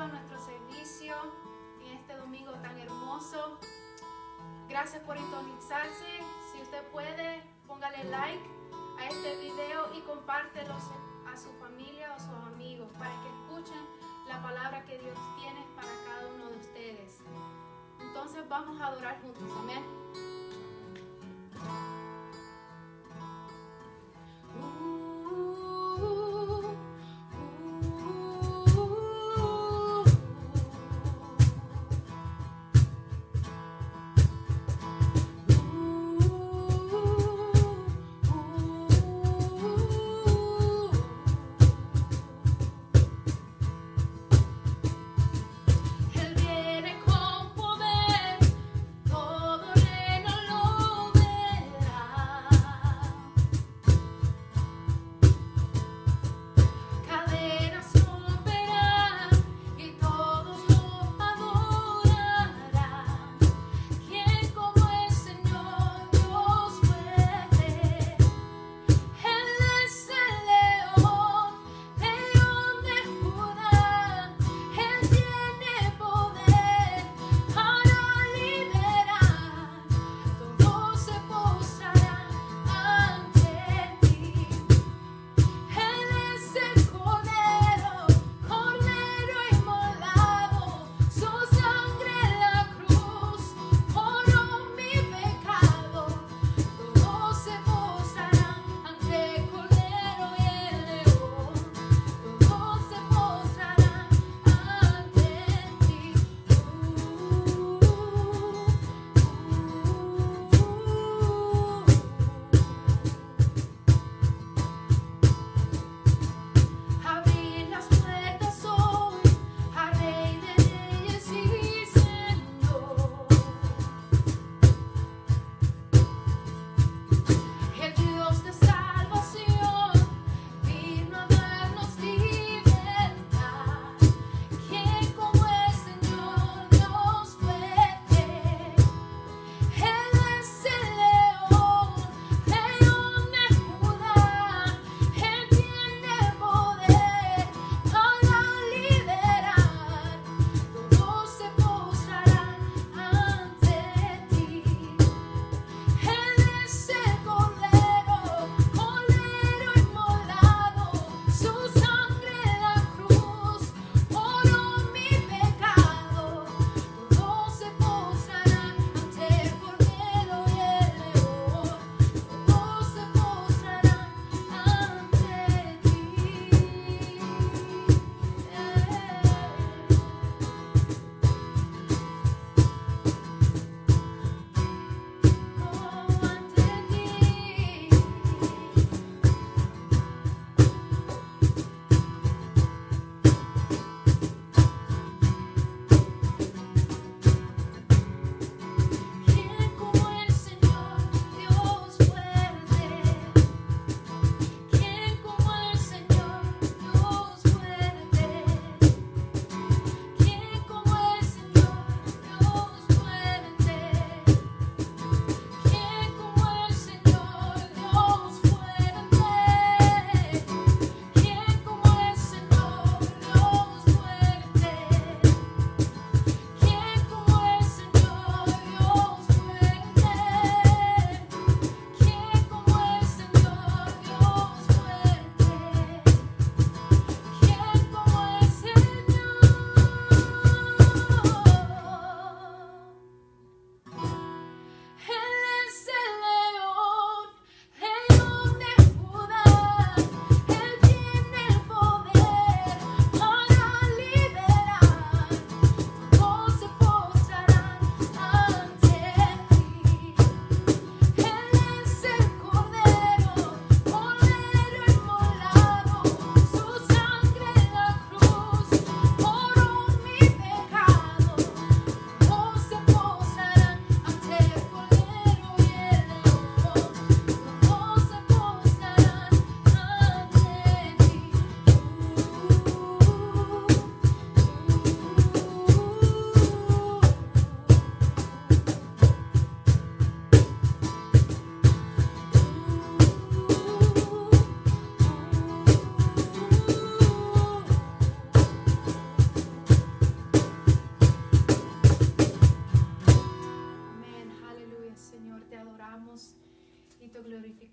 nuestro servicio en este domingo tan hermoso. Gracias por sintonizarse. Si usted puede, póngale like a este video y compártelo a su familia o a sus amigos para que escuchen la palabra que Dios tiene para cada uno de ustedes. Entonces vamos a adorar juntos. Amén. Él viene con poder, todo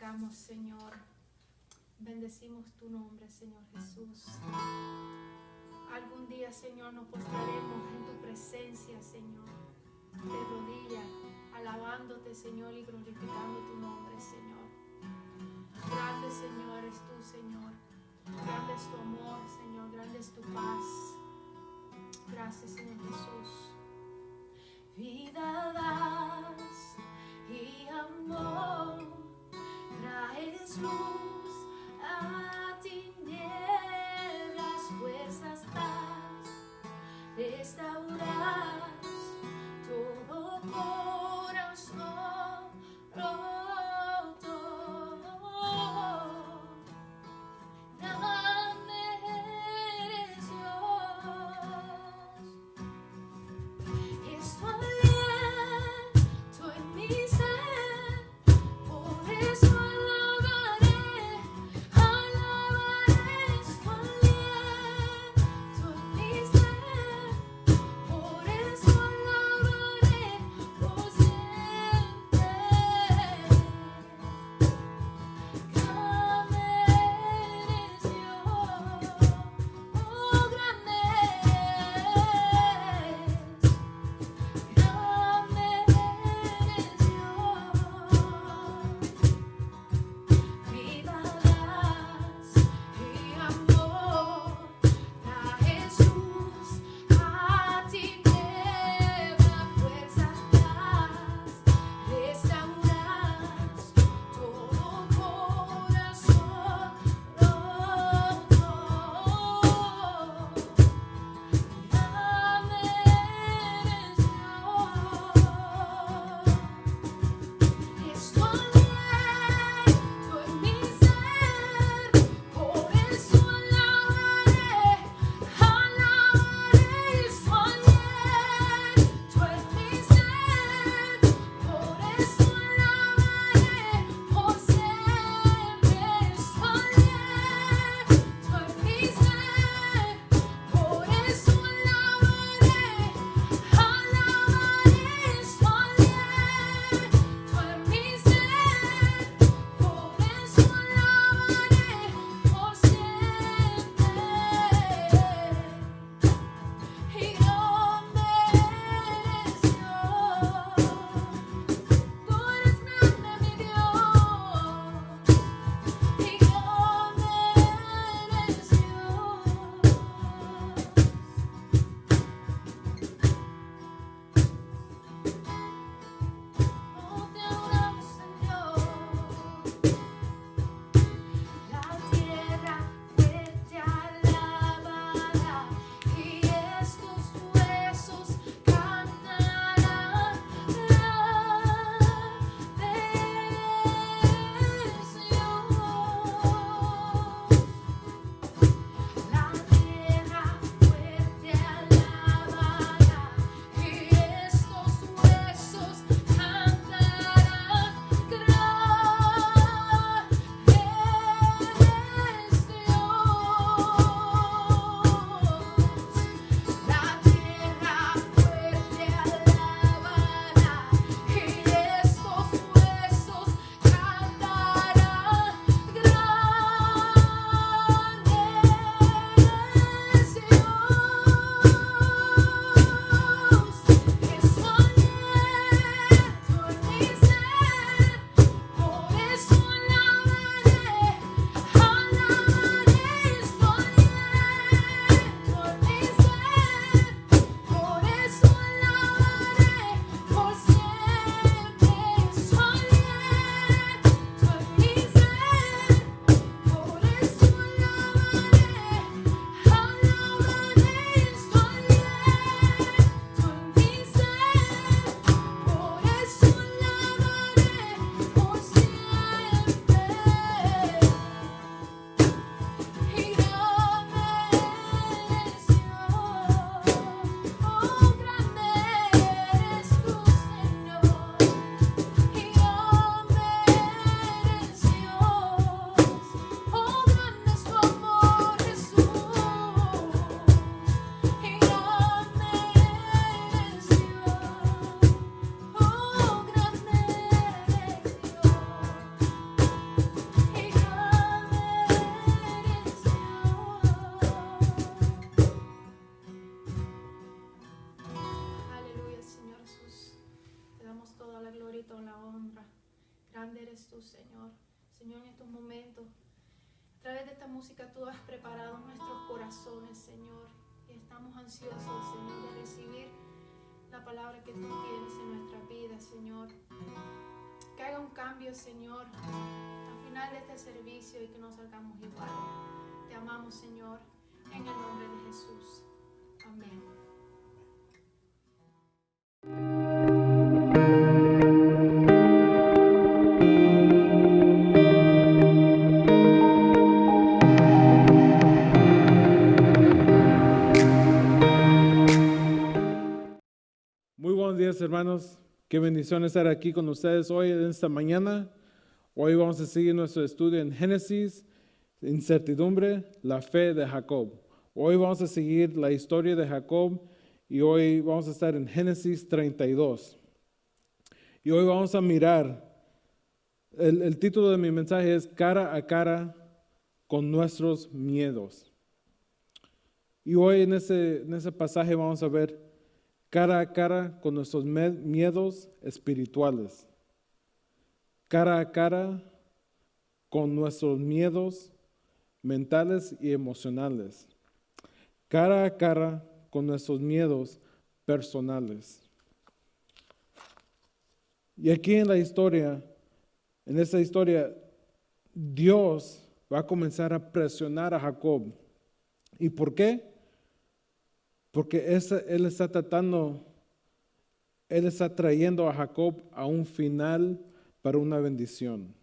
glorificamos, Señor. Bendecimos tu nombre, Señor Jesús. Algún día, Señor, nos postraremos en tu presencia, Señor, de rodillas, alabándote, Señor, y glorificando tu nombre, Señor. Grande, Señor, eres tú, Señor. Grande es tu amor, Señor. Grande es tu paz. Gracias, Señor Jesús. Vida das y amor, traes luz a tinieblas, fuerzas das, restauras todo corazón roto. Grande eres Dios, es tu aliento en mi ser, por eso alabaré, es tu aliento en mi ser, por eso alabaré, oh gloria y toda la honra. Grande eres tú, Señor. Señor, en estos momentos, a través de esta música, tú has preparado nuestros corazones, Señor. Y estamos ansiosos, Señor, de recibir la palabra que tú tienes en nuestra vida, Señor. Que haga un cambio, Señor, al final de este servicio y que no salgamos iguales. Te amamos, Señor, en el nombre de Jesús. Amén. Muy buenos días, hermanos. Qué bendición estar aquí con ustedes hoy en esta mañana. Hoy vamos a seguir nuestro estudio en Génesis, incertidumbre, la fe de Jacob. Hoy vamos a seguir la historia de Jacob y hoy vamos a estar en Génesis 32. Y hoy vamos a mirar, el título de mi mensaje es Cara a cara con nuestros miedos. Y hoy en ese pasaje vamos a ver cara a cara con nuestros miedos espirituales. Cara a cara con nuestros miedos mentales y emocionales. Cara a cara con nuestros miedos personales. Y aquí en esta historia, Dios va a comenzar a presionar a Jacob. ¿Y por qué? Porque Él está trayendo a Jacob a un final para una bendición.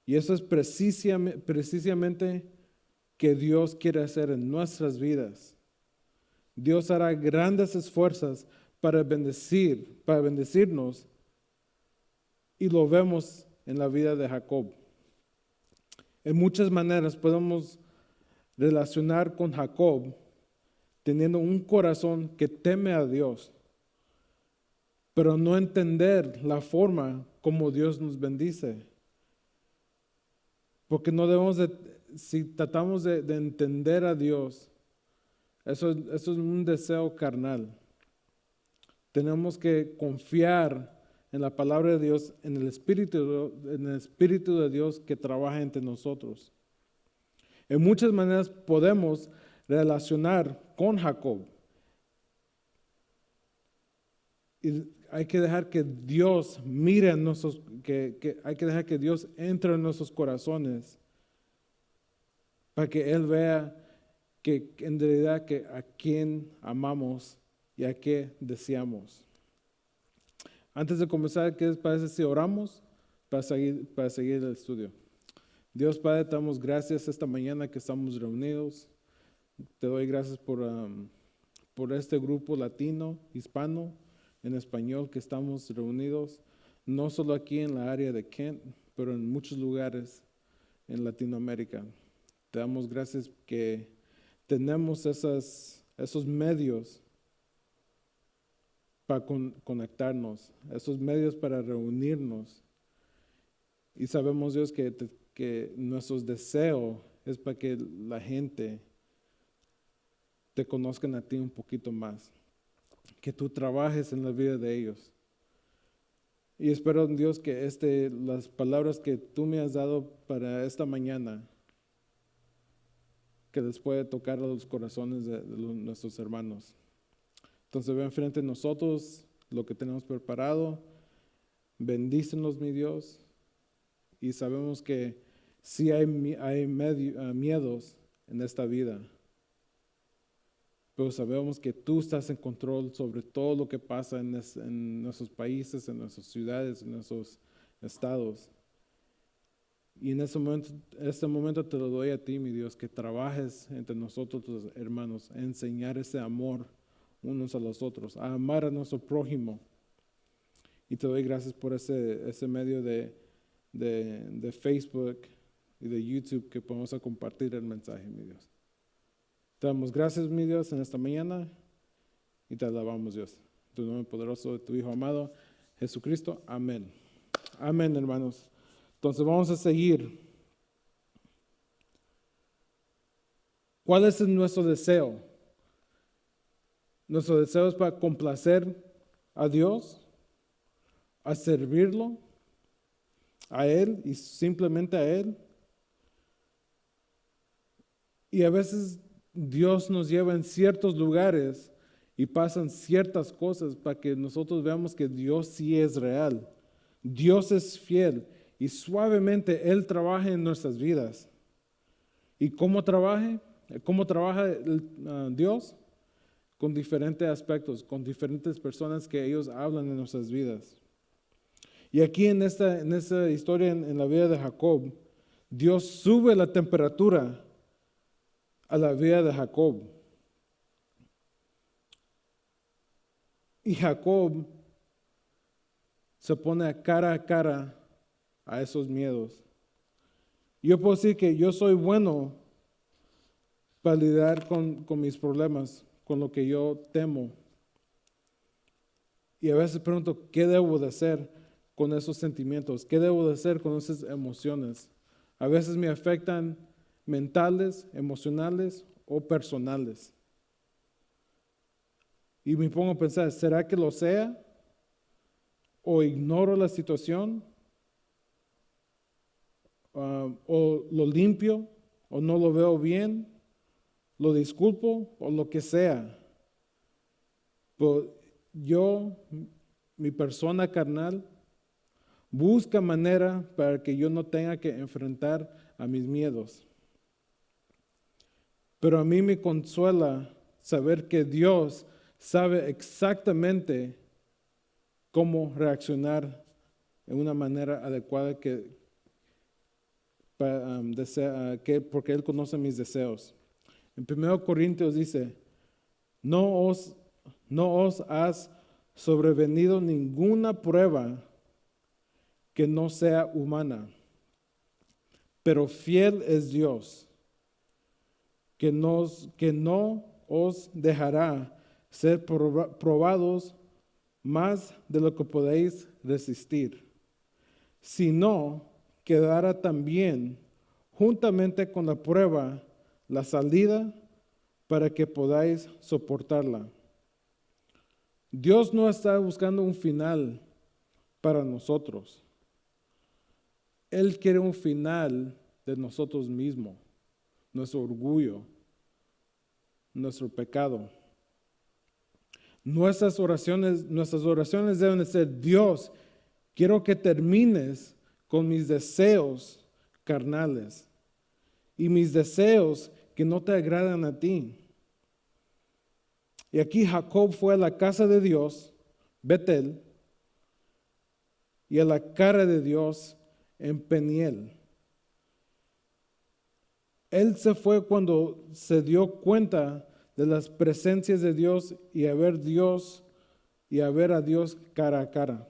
Y eso es precisamente que Dios quiere hacer en nuestras vidas. Dios hará grandes esfuerzos para bendecirnos, y lo vemos en la vida de Jacob. En muchas maneras podemos relacionar con Jacob teniendo un corazón que teme a Dios, pero no entender la forma como Dios nos bendice. Porque no debemos si tratamos de entender a Dios, eso es un deseo carnal. Tenemos que confiar en la palabra de Dios, en el Espíritu de Dios que trabaja entre nosotros. En muchas maneras podemos relacionar con Jacob. Y hay que dejar que Dios mire en hay que dejar que Dios entre en nuestros corazones para que Él vea que en realidad que a quién amamos y a qué deseamos. Antes de comenzar, ¿qué les parece si oramos para seguir el estudio? Dios Padre, te damos gracias esta mañana que estamos reunidos. Te doy gracias por este grupo latino, hispano, en español que estamos reunidos, no solo aquí en la área de Kent, pero en muchos lugares en Latinoamérica. Te damos gracias que tenemos esos medios para conectarnos, esos medios para reunirnos. Y sabemos, Dios, que nuestro deseo es para que la gente te conozcan a ti un poquito más, que tú trabajes en la vida de ellos. Y espero, Dios, que las palabras que tú me has dado para esta mañana, que les puede tocar a los corazones de nuestros hermanos. Entonces ve enfrente de nosotros lo que tenemos preparado. Bendícenos, mi Dios. Y sabemos que sí hay miedos en esta vida, pero sabemos que tú estás en control sobre todo lo que pasa en nuestros países, en nuestras ciudades, en nuestros estados. Y en este momento te lo doy a ti, mi Dios, que trabajes entre nosotros, tus hermanos, a enseñar ese amor unos a los otros, a amar a nuestro prójimo. Y te doy gracias por ese medio de Facebook y de YouTube que podemos compartir el mensaje, mi Dios. Te damos gracias, mi Dios, en esta mañana y te alabamos, Dios. En tu nombre poderoso de tu Hijo amado, Jesucristo. Amén. Amén, hermanos. Entonces vamos a seguir. ¿Cuál es nuestro deseo? ¿Nuestro deseo es para complacer a Dios? a servirlo, a Él y simplemente a Él. Y a veces Dios nos lleva en ciertos lugares y pasan ciertas cosas para que nosotros veamos que Dios sí es real. Dios es fiel y suavemente Él trabaja en nuestras vidas. ¿Y cómo trabaja? ¿Cómo trabaja Dios? Con diferentes aspectos, con diferentes personas que ellos hablan en nuestras vidas. Y aquí en esta historia, en la vida de Jacob, Dios sube la temperatura a la vida de Jacob. Y Jacob se pone a cara a esos miedos. Yo puedo decir que yo soy bueno para lidiar con mis problemas, con lo que yo temo. Y a veces pregunto, ¿qué debo de hacer con esos sentimientos? ¿Qué debo de hacer con esas emociones? A veces me afectan mentales, emocionales o personales. Y me pongo a pensar, ¿será que lo sea? ¿O ignoro la situación? ¿O lo limpio? ¿O no lo veo bien? ¿Lo disculpo? O lo que sea. Pero mi persona carnal, busca manera para que yo no tenga que enfrentar a mis miedos. Pero a mí me consuela saber que Dios sabe exactamente cómo reaccionar en una manera adecuada porque Él conoce mis deseos. En 1 Corintios dice, no os has sobrevenido ninguna prueba que no sea humana, pero fiel es Dios, que no os dejará ser probados más de lo que podéis resistir, sino que dará también juntamente con la prueba la salida para que podáis soportarla. Dios no está buscando un final para nosotros. Él quiere un final de nosotros mismos, nuestro orgullo, nuestro pecado. Nuestras oraciones deben de ser, Dios, quiero que termines con mis deseos carnales y mis deseos que no te agradan a ti. Y aquí Jacob fue a la casa de Dios, Betel, y a la cara de Dios en Peniel. Él se fue cuando se dio cuenta de las presencias de Dios y a ver a Dios cara a cara.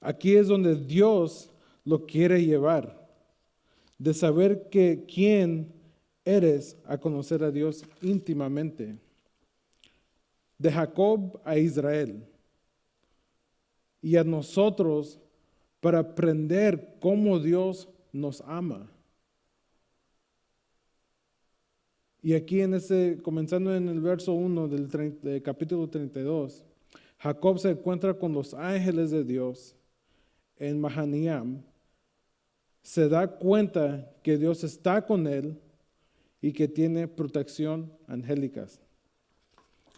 Aquí es donde Dios lo quiere llevar, de saber que quién eres a conocer a Dios íntimamente. De Jacob a Israel y a nosotros para aprender cómo Dios nos ama. Y aquí comenzando en el verso 1 del capítulo 32, Jacob se encuentra con los ángeles de Dios en Mahanaim. Se da cuenta que Dios está con él y que tiene protección angélica.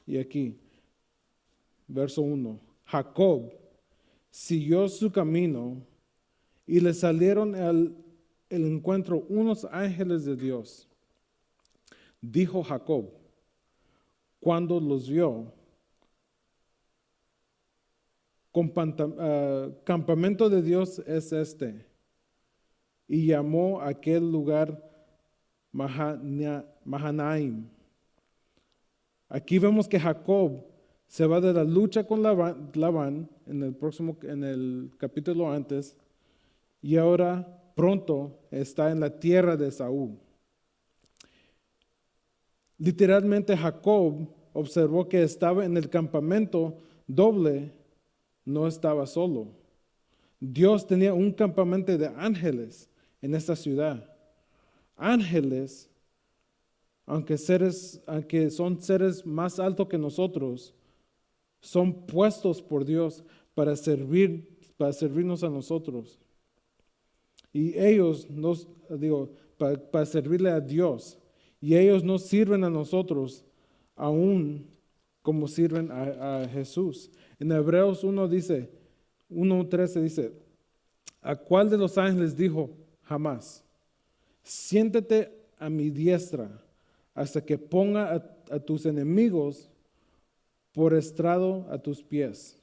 Y aquí, verso 1, Jacob siguió su camino y le salieron al encuentro unos ángeles de Dios. Dijo Jacob, cuando los vio, campamento de Dios es este, y llamó a aquel lugar Mahanaim. Aquí vemos que Jacob se va de la lucha con Labán en el capítulo antes, y ahora pronto está en la tierra de Esaú. Literalmente Jacob observó que estaba en el campamento doble, no estaba solo. Dios tenía un campamento de ángeles en esta ciudad. Ángeles, aunque son seres más altos que nosotros, son puestos por Dios para servir para servirnos a nosotros. Y ellos para servirle a Dios. Y ellos nos sirven a nosotros, aún como sirven a Jesús. En Hebreos 1:13 dice, ¿a cuál de los ángeles dijo jamás? Siéntate a mi diestra hasta que ponga a tus enemigos por estrado a tus pies.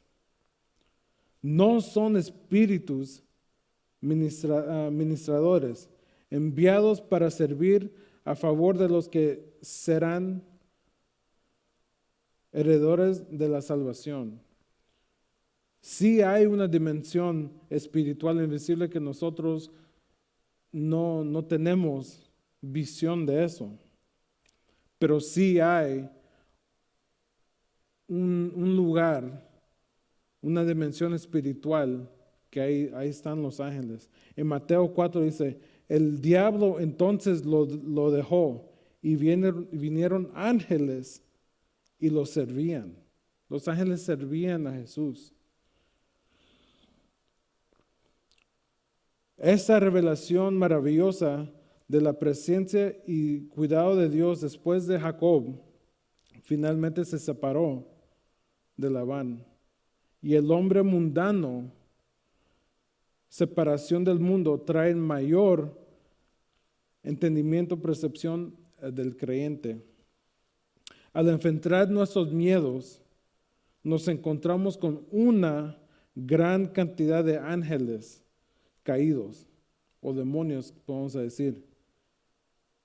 No son espíritus ministradores enviados para servir a favor de los que serán heredores de la salvación. Sí hay una dimensión espiritual invisible que nosotros no tenemos visión de eso, pero sí hay un lugar, una dimensión espiritual que ahí están los ángeles. En Mateo 4 dice, el diablo entonces lo dejó y vinieron ángeles y lo servían. Los ángeles servían a Jesús. Esta revelación maravillosa de la presencia y cuidado de Dios después de Jacob finalmente se separó de Labán. Y el hombre mundano, separación del mundo, trae mayor entendimiento, percepción del creyente. Al enfrentar nuestros miedos, nos encontramos con una gran cantidad de ángeles caídos, o demonios, podemos decir,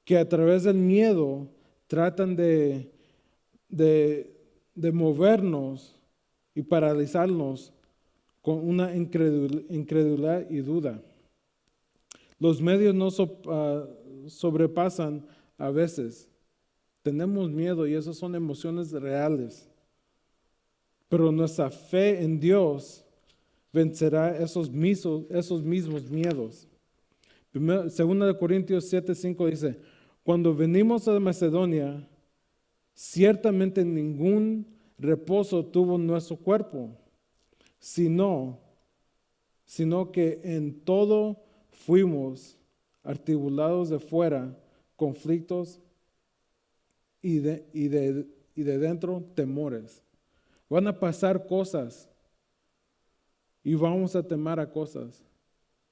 que a través del miedo tratan de movernos y paralizarnos con una incredulidad y duda. Los medios nos sobrepasan a veces. Tenemos miedo y esas son emociones reales. Pero nuestra fe en Dios vencerá esos mismos miedos. Segunda de Corintios 7:5 dice, cuando venimos a Macedonia, ciertamente ningún reposo tuvo nuestro cuerpo, sino que en todo fuimos atribulados de fuera, conflictos y de dentro temores. Van a pasar cosas y vamos a temer a cosas,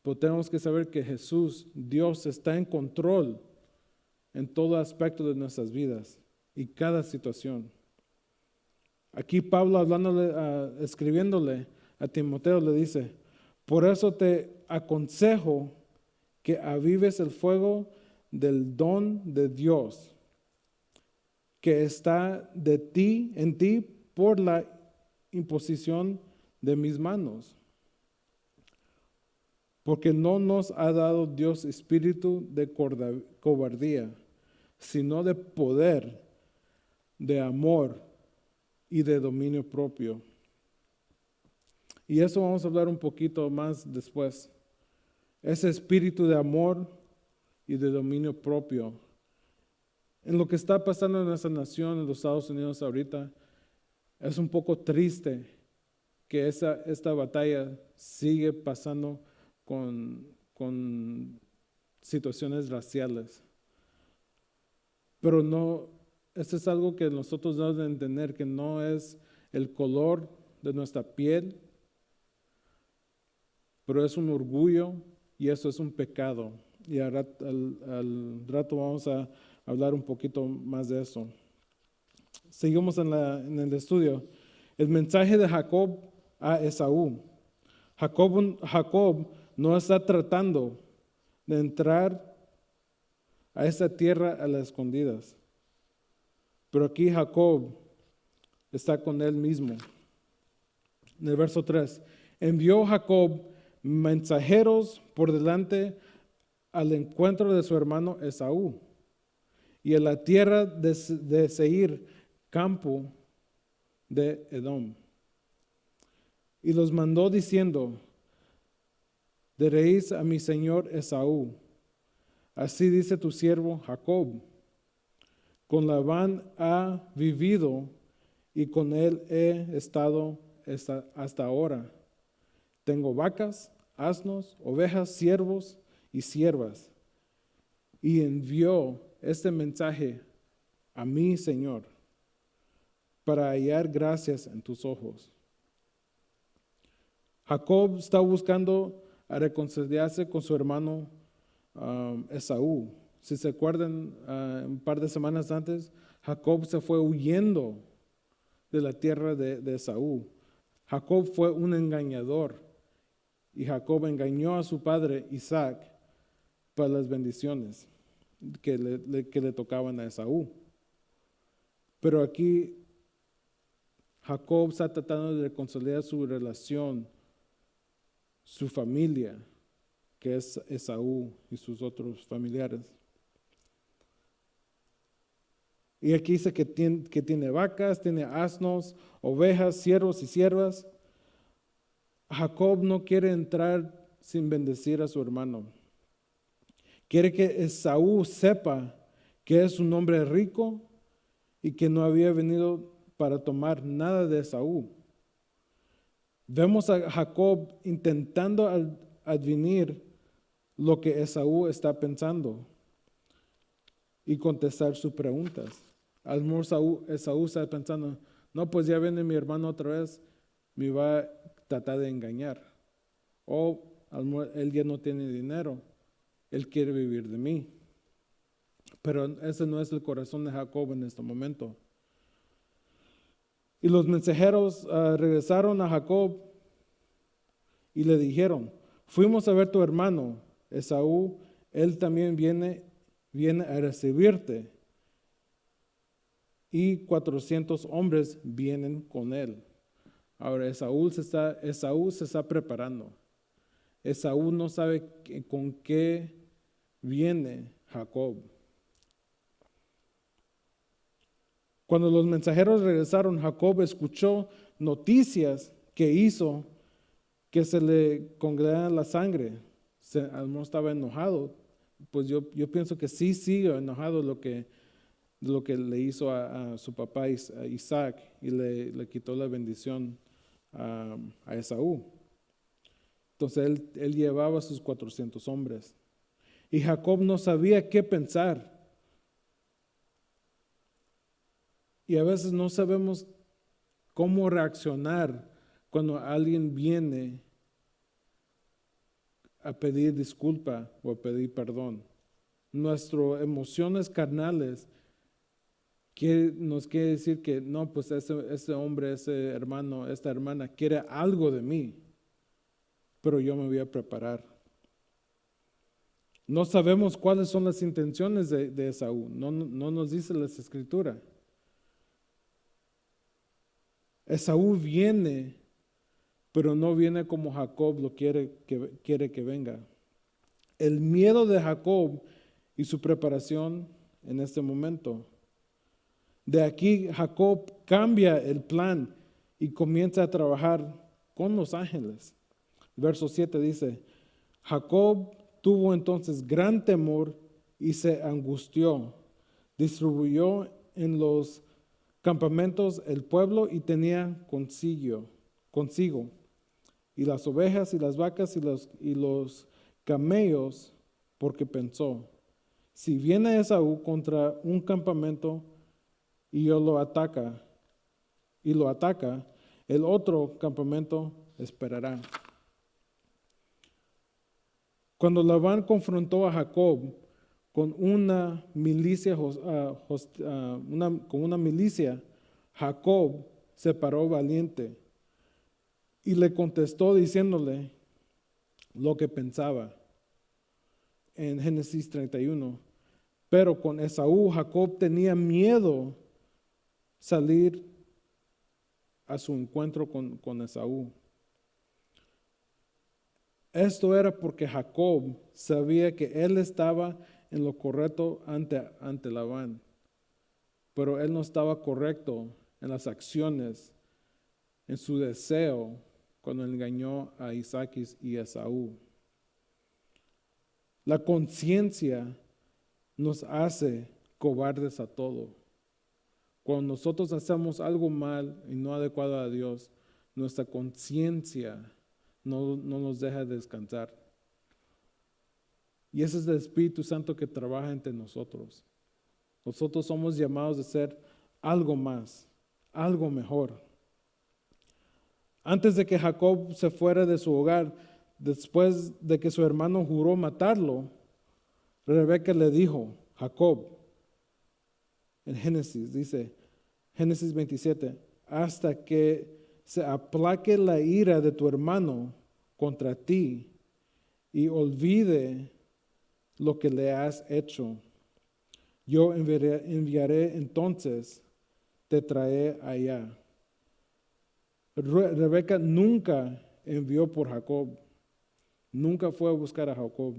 pero tenemos que saber que Jesús, Dios, está en control en todo aspecto de nuestras vidas y cada situación. Aquí Pablo escribiéndole a Timoteo le dice, por eso te aconsejo que avives el fuego del don de Dios que está en ti por la imposición de mis manos. Porque no nos ha dado Dios espíritu de cobardía, sino de poder, de amor y de dominio propio. Y eso vamos a hablar un poquito más después. Ese espíritu de amor y de dominio propio. En lo que está pasando en nuestra nación, en los Estados Unidos ahorita, es un poco triste que esta batalla sigue pasando con situaciones raciales. Pero no, esto es algo que nosotros debemos de entender, que no es el color de nuestra piel, pero es un orgullo y eso es un pecado. Y al rato vamos a hablar un poquito más de eso. Seguimos en el estudio. El mensaje de Jacob a Esaú. Jacob no está tratando de entrar a esa tierra a las escondidas. Pero aquí Jacob está con él mismo. En el verso 3, envió Jacob mensajeros por delante al encuentro de su hermano Esaú y en la tierra de Seir, campo de Edom. Y los mandó diciendo, diréis a mi señor Esaú, así dice tu siervo Jacob, con Labán ha vivido y con él he estado hasta ahora. Tengo vacas, asnos, ovejas, siervos y siervas. Y envió este mensaje a mí, Señor, para hallar gracias en tus ojos. Jacob está buscando a reconciliarse con su hermano Esaú. Si se acuerdan, un par de semanas antes, Jacob se fue huyendo de la tierra de Esaú. Jacob fue un engañador y Jacob engañó a su padre Isaac para las bendiciones que le tocaban a Esaú. Pero aquí Jacob está tratando de reconciliar su relación, su familia, que es Esaú y sus otros familiares. Y aquí dice que tiene vacas, tiene asnos, ovejas, siervos y siervas. Jacob no quiere entrar sin bendecir a su hermano. Quiere que Esaú sepa que es un hombre rico y que no había venido para tomar nada de Esaú. Vemos a Jacob intentando adivinar lo que Esaú está pensando y contestar sus preguntas. A lo mejor Esaú está pensando, no, pues ya viene mi hermano otra vez, me va a tratar de engañar. O a lo mejor él ya no tiene dinero, él quiere vivir de mí. Pero ese no es el corazón de Jacob en este momento. Y los mensajeros regresaron a Jacob y le dijeron, fuimos a ver tu hermano Esaú, él también viene a recibirte. Y 400 hombres vienen con él. Ahora Esaú se está preparando. Esaú no sabe con qué viene Jacob. Cuando los mensajeros regresaron, Jacob escuchó noticias que hizo que se le congrelara la sangre. No estaba enojado. Pues yo pienso que sí sigue enojado lo que le hizo a su papá a Isaac y le quitó la bendición a Esaú. Entonces él llevaba a sus 400 hombres. Y Jacob no sabía qué pensar. Y a veces no sabemos cómo reaccionar cuando alguien viene a pedir disculpa o a pedir perdón. Nuestras emociones carnales nos quiere decir que no, pues ese hombre, ese hermano, esta hermana quiere algo de mí, pero yo me voy a preparar. No sabemos cuáles son las intenciones de Esaú, no nos dice la Escritura. Esaú viene, pero no viene como Jacob lo quiere que venga. El miedo de Jacob y su preparación en este momento. De aquí Jacob cambia el plan y comienza a trabajar con los ángeles. Verso 7 dice, Jacob tuvo entonces gran temor y se angustió. Distribuyó en los campamentos el pueblo y tenía consigo y las ovejas y las vacas y los camellos, porque pensó, si viene Esaú contra un campamento y lo ataca, el otro campamento esperará. Cuando Labán confrontó a Jacob con una milicia, Jacob se paró valiente y le contestó diciéndole lo que pensaba. En Génesis 31. Pero con Esaú, Jacob tenía miedo salir a su encuentro con Esaú. Esto era porque Jacob sabía que él estaba en lo correcto ante Labán, pero él no estaba correcto en las acciones, en su deseo, cuando engañó a Isaac y a Esaú. La conciencia nos hace cobardes a todo. Cuando nosotros hacemos algo mal y no adecuado a Dios, nuestra conciencia no nos deja descansar. Y ese es el Espíritu Santo que trabaja entre nosotros. Nosotros somos llamados a ser algo más, algo mejor. Antes de que Jacob se fuera de su hogar, después de que su hermano juró matarlo, Rebeca le dijo, Jacob, en Génesis, dice, Génesis 27, hasta que se aplaque la ira de tu hermano contra ti y olvide lo que le has hecho. Yo enviaré entonces, te traeré allá. Rebeca nunca envió por Jacob, nunca fue a buscar a Jacob.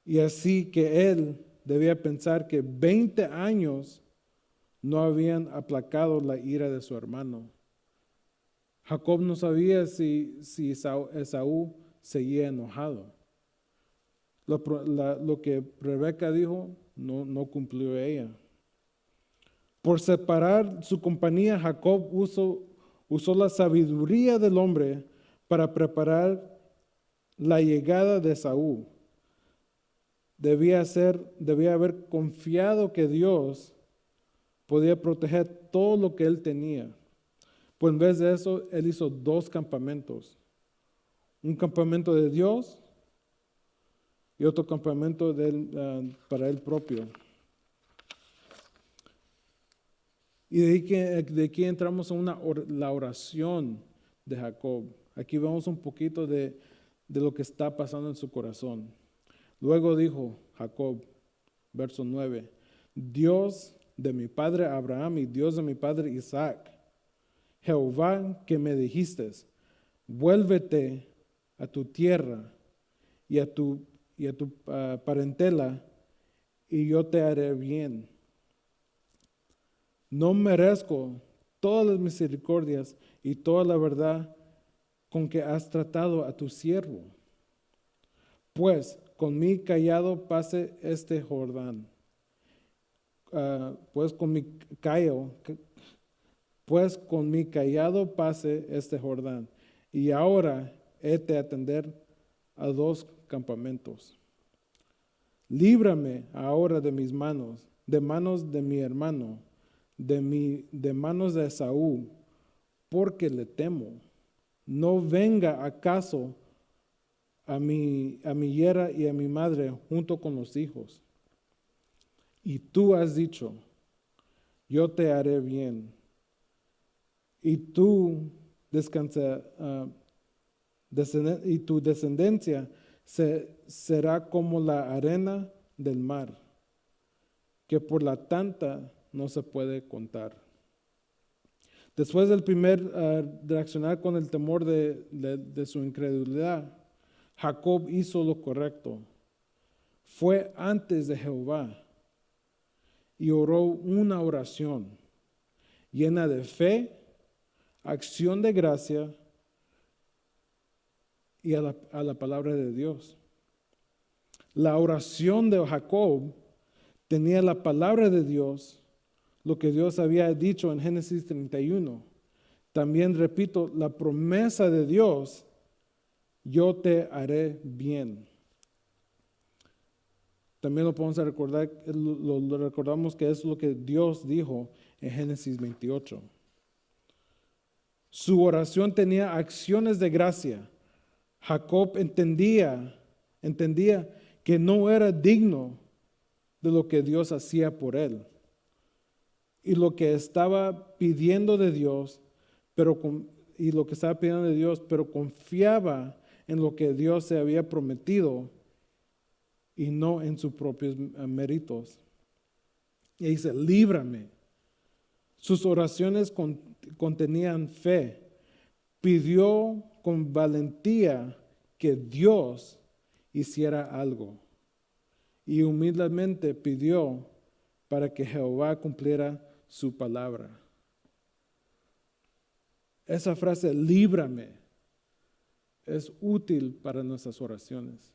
Y así que él debía pensar que 20 años no habían aplacado la ira de su hermano. Jacob no sabía si Esaú seguía enojado. Lo que Rebeca dijo no cumplió ella. Por separar su compañía, Jacob usó la sabiduría del hombre para preparar la llegada de Esaú. Debía haber confiado que Dios podía proteger todo lo que él tenía. Pues en vez de eso, él hizo 2 campamentos. Un campamento de Dios y otro campamento para él propio. Y de aquí entramos a la oración de Jacob. Aquí vemos un poquito de lo que está pasando en su corazón. Luego dijo Jacob, verso 9, Dios de mi padre Abraham y Dios de mi padre Isaac, Jehová que me dijiste, vuélvete a tu tierra y a tu parentela, y yo te haré bien. No merezco todas las misericordias y toda la verdad con que has tratado a tu siervo. Pues con mi callado pase este Jordán. Pues con mi callado pase este Jordán. Y ahora he de atender a 2 campamentos. Líbrame ahora de mis manos, de manos de mi hermano, de manos de Esaú, porque le temo. No venga acaso a mi hiera y a mi madre junto con los hijos. Y tú has dicho, yo te haré bien, y tu descendencia será como la arena del mar, que por la tanta no se puede contar. Después del primer reaccionar con el temor de su incredulidad, Jacob hizo lo correcto. Fue antes de Jehová y oró una oración llena de fe, acción de gracia y a la palabra de Dios. La oración de Jacob tenía la palabra de Dios, lo que Dios había dicho en Génesis 31. También repito, la promesa de Dios, yo te haré bien. También lo podemos recordar, lo recordamos que es lo que Dios dijo en Génesis 28. Su oración tenía acciones de gracia. Jacob entendía que no era digno de lo que Dios hacía por él y lo que estaba pidiendo de Dios, pero confiaba en lo que Dios se había prometido y no en sus propios méritos. Y dice, líbrame. Sus oraciones contenían fe. Pidió con valentía que Dios hiciera algo. Y humildemente pidió para que Jehová cumpliera su palabra. Esa frase, líbrame, es útil para nuestras oraciones.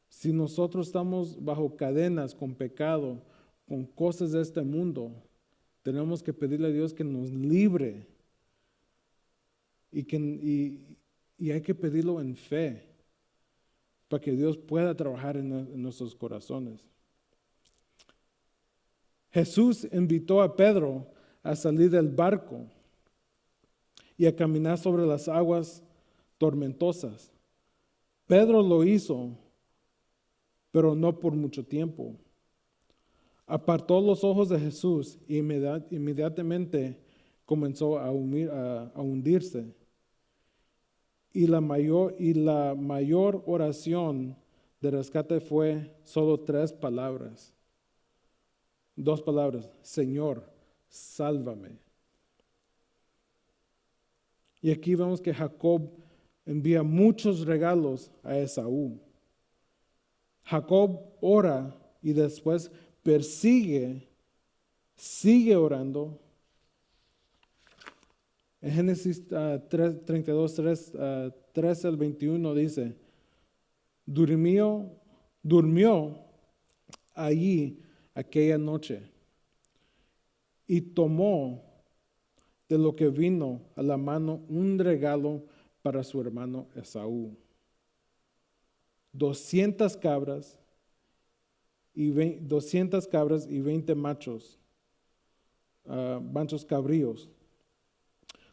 Si nosotros estamos bajo cadenas, con pecado, con cosas de este mundo, tenemos que pedirle a Dios que nos libre. y hay que pedirlo en fe para que Dios pueda trabajar en nuestros corazones. Jesús invitó a Pedro a salir del barco y a caminar sobre las aguas tormentosas. Pedro lo hizo, pero no por mucho tiempo. Apartó los ojos de Jesús e inmediatamente comenzó a hundirse. Y la mayor oración de rescate fue solo 3 palabras. 2 palabras: Señor, sálvame. Y aquí vemos que Jacob envía muchos regalos a Esaú. Jacob ora y después sigue orando. En Génesis 32, 3 al 21 dice: durmió allí aquella noche y tomó de lo que vino a la mano un regalo para su hermano Esaú: 200 cabras y 20 machos cabríos,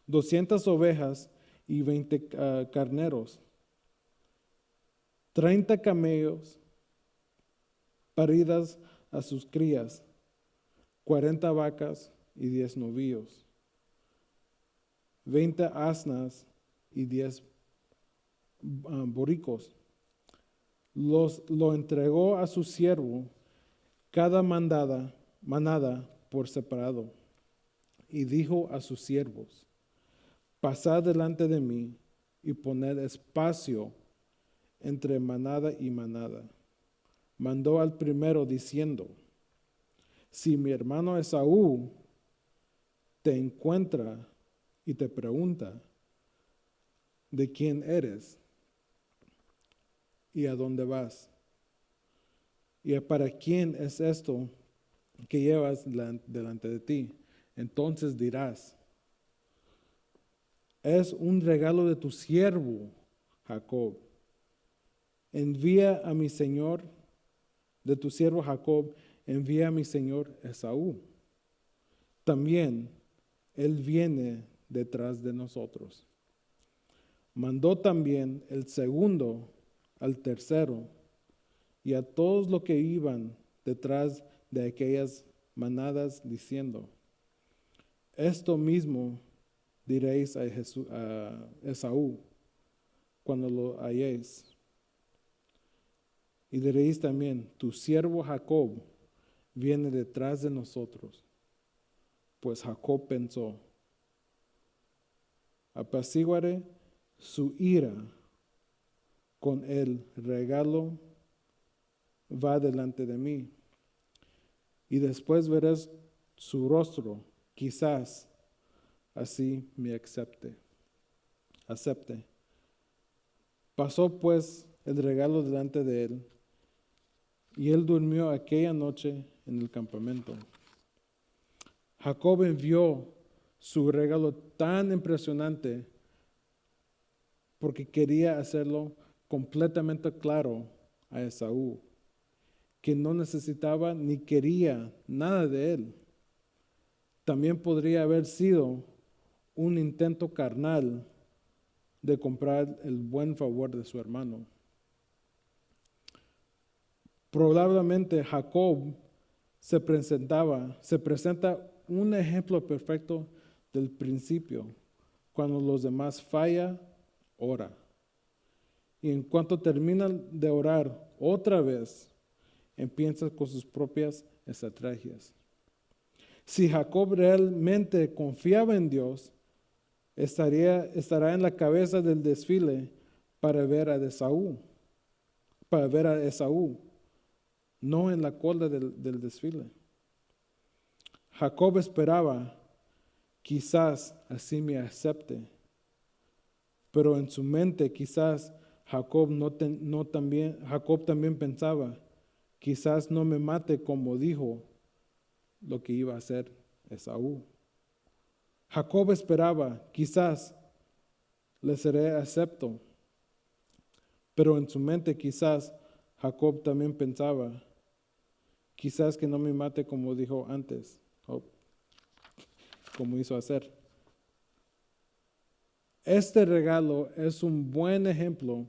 200 ovejas y 20 carneros, 30 camellos paridas a sus crías, 40 vacas y 10 novillos, 20 asnas y 10 borricos. Lo entregó a su siervo cada manada por separado, y dijo a sus siervos: pasad delante de mí y poned espacio entre manada y manada. Mandó al primero diciendo: si mi hermano Esaú te encuentra y te pregunta: ¿de quién eres? ¿Y a dónde vas? ¿Y para quién es esto que llevas delante de ti? Entonces dirás: es un regalo de tu siervo Jacob. Envía a mi señor, de tu siervo Jacob, envía a mi señor Esaú. También él viene detrás de nosotros. Mandó también el segundo al tercero y a todos los que iban detrás de aquellas manadas, diciendo: esto mismo diréis a Esaú cuando lo halléis. Y diréis también: tu siervo Jacob viene detrás de nosotros. Pues Jacob pensó: apaciguaré su ira con el regalo va delante de mí, y después veré su rostro, quizás así me acepte. Pasó pues el regalo delante de él, y él durmió aquella noche en el campamento. Jacob envió su regalo tan impresionante porque quería hacerlo completamente claro a Esaú, que no necesitaba ni quería nada de él. También podría haber sido un intento carnal de comprar el buen favor de su hermano. Probablemente Jacob se presenta un ejemplo perfecto del principio. Cuando los demás fallan, ora. Y en cuanto termina de orar otra vez, empieza con sus propias estrategias. Si Jacob realmente confiaba en Dios, estará en la cabeza del desfile para ver a Esaú, no en la cola del desfile. Jacob esperaba: quizás así me acepte. Pero en su mente quizás Jacob también pensaba: quizás no me mate como dijo lo que iba a hacer Esaú. Jacob esperaba: quizás le seré acepto. Pero en su mente quizás Jacob también pensaba, quizás que no me mate como dijo antes, o como hizo hacer. Este regalo es un buen ejemplo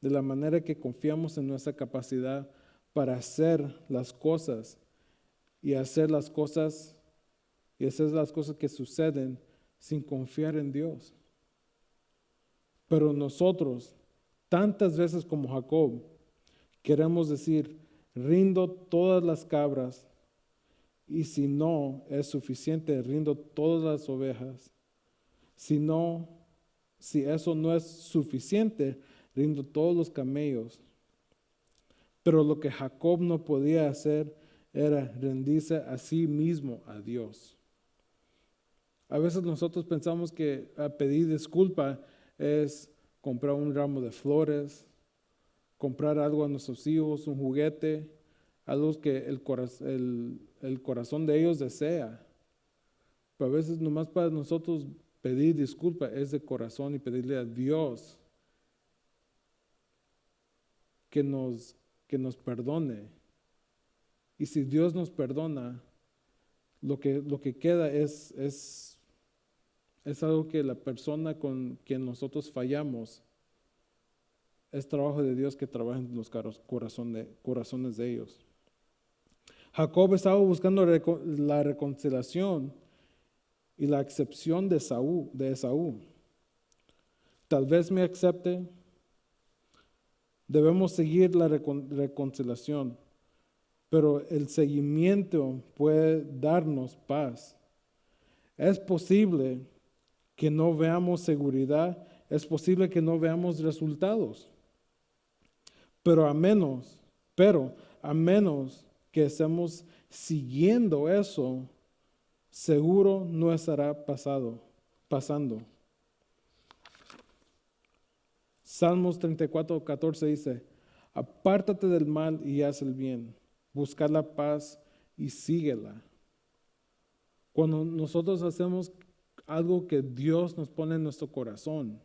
de la manera que confiamos en nuestra capacidad para hacer las cosas y hacer las cosas que suceden sin confiar en Dios. Pero nosotros, tantas veces como Jacob, queremos decir, rindo todas las cabras y si no es suficiente, rindo todas las ovejas. Si eso no es suficiente, rindo todos los camellos. Pero lo que Jacob no podía hacer era rendirse a sí mismo a Dios. A veces nosotros pensamos que pedir disculpa es comprar un ramo de flores, comprar algo a nuestros hijos, un juguete, algo que el corazón de ellos desea. Pero a veces nomás para nosotros pedir disculpa es de corazón y pedirle a Dios que nos perdone. Y si Dios nos perdona, lo que queda es algo que la persona con quien nosotros fallamos, es trabajo de Dios que trabaja en los corazones de ellos. Jacob estaba buscando la reconciliación y la acepción de Esaú. Tal vez me acepte. Debemos seguir la reconciliación, pero el seguimiento puede darnos paz. Es posible que no veamos seguridad, es posible que no veamos resultados, pero a menos que estemos siguiendo eso, seguro no estará pasando. Salmos 34:14 dice, apártate del mal y haz el bien, busca la paz y síguela. Cuando nosotros hacemos algo que Dios nos pone en nuestro corazón,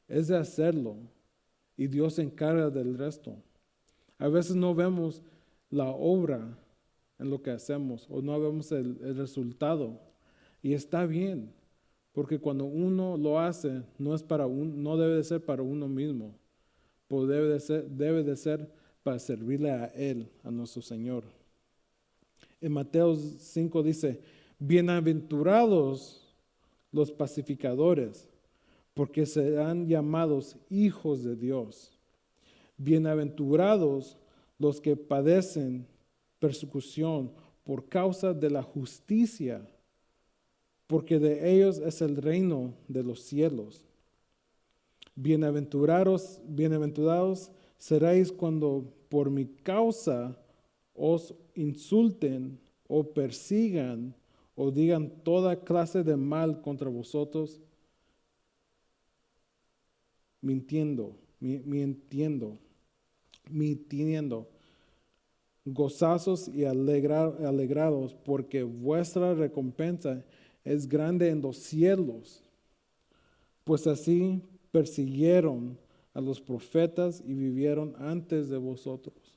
es de hacerlo y Dios se encarga del resto. A veces no vemos la obra en lo que hacemos o no vemos el resultado y está bien, porque cuando uno lo hace no debe de ser para uno mismo, pero debe de ser para servirle a Él, a nuestro Señor. En Mateo 5 dice, bienaventurados los pacificadores, porque serán llamados hijos de Dios. Bienaventurados los que padecen persecución por causa de la justicia, porque de ellos es el reino de los cielos. Bienaventurados seréis cuando por mi causa os insulten o persigan o digan toda clase de mal contra vosotros, mintiendo. Gozazos y alegrados, porque vuestra recompensa es grande en los cielos, pues así persiguieron a los profetas y vivieron antes de vosotros.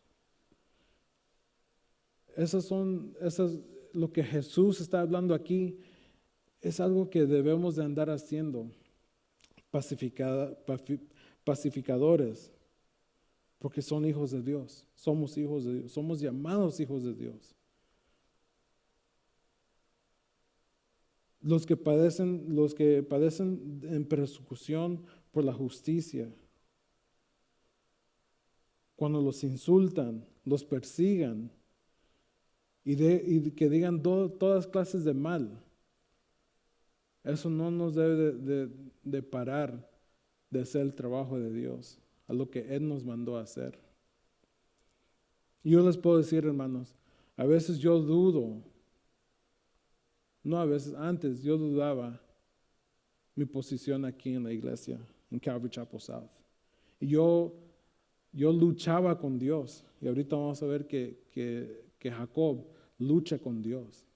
Lo que Jesús está hablando aquí es algo que debemos de andar haciendo, pacificadores, porque son hijos de Dios, somos hijos de Dios, somos llamados hijos de Dios. Los que padecen en persecución por la justicia, cuando los insultan, los persigan y que digan todas clases de mal, eso no nos debe de parar de hacer el trabajo de Dios, a lo que Él nos mandó a hacer. Y yo les puedo decir, hermanos, a veces yo dudo, antes yo dudaba mi posición aquí en la iglesia, en Calvary Chapel South. Y yo luchaba con Dios. Y ahorita vamos a ver que Jacob lucha con Dios.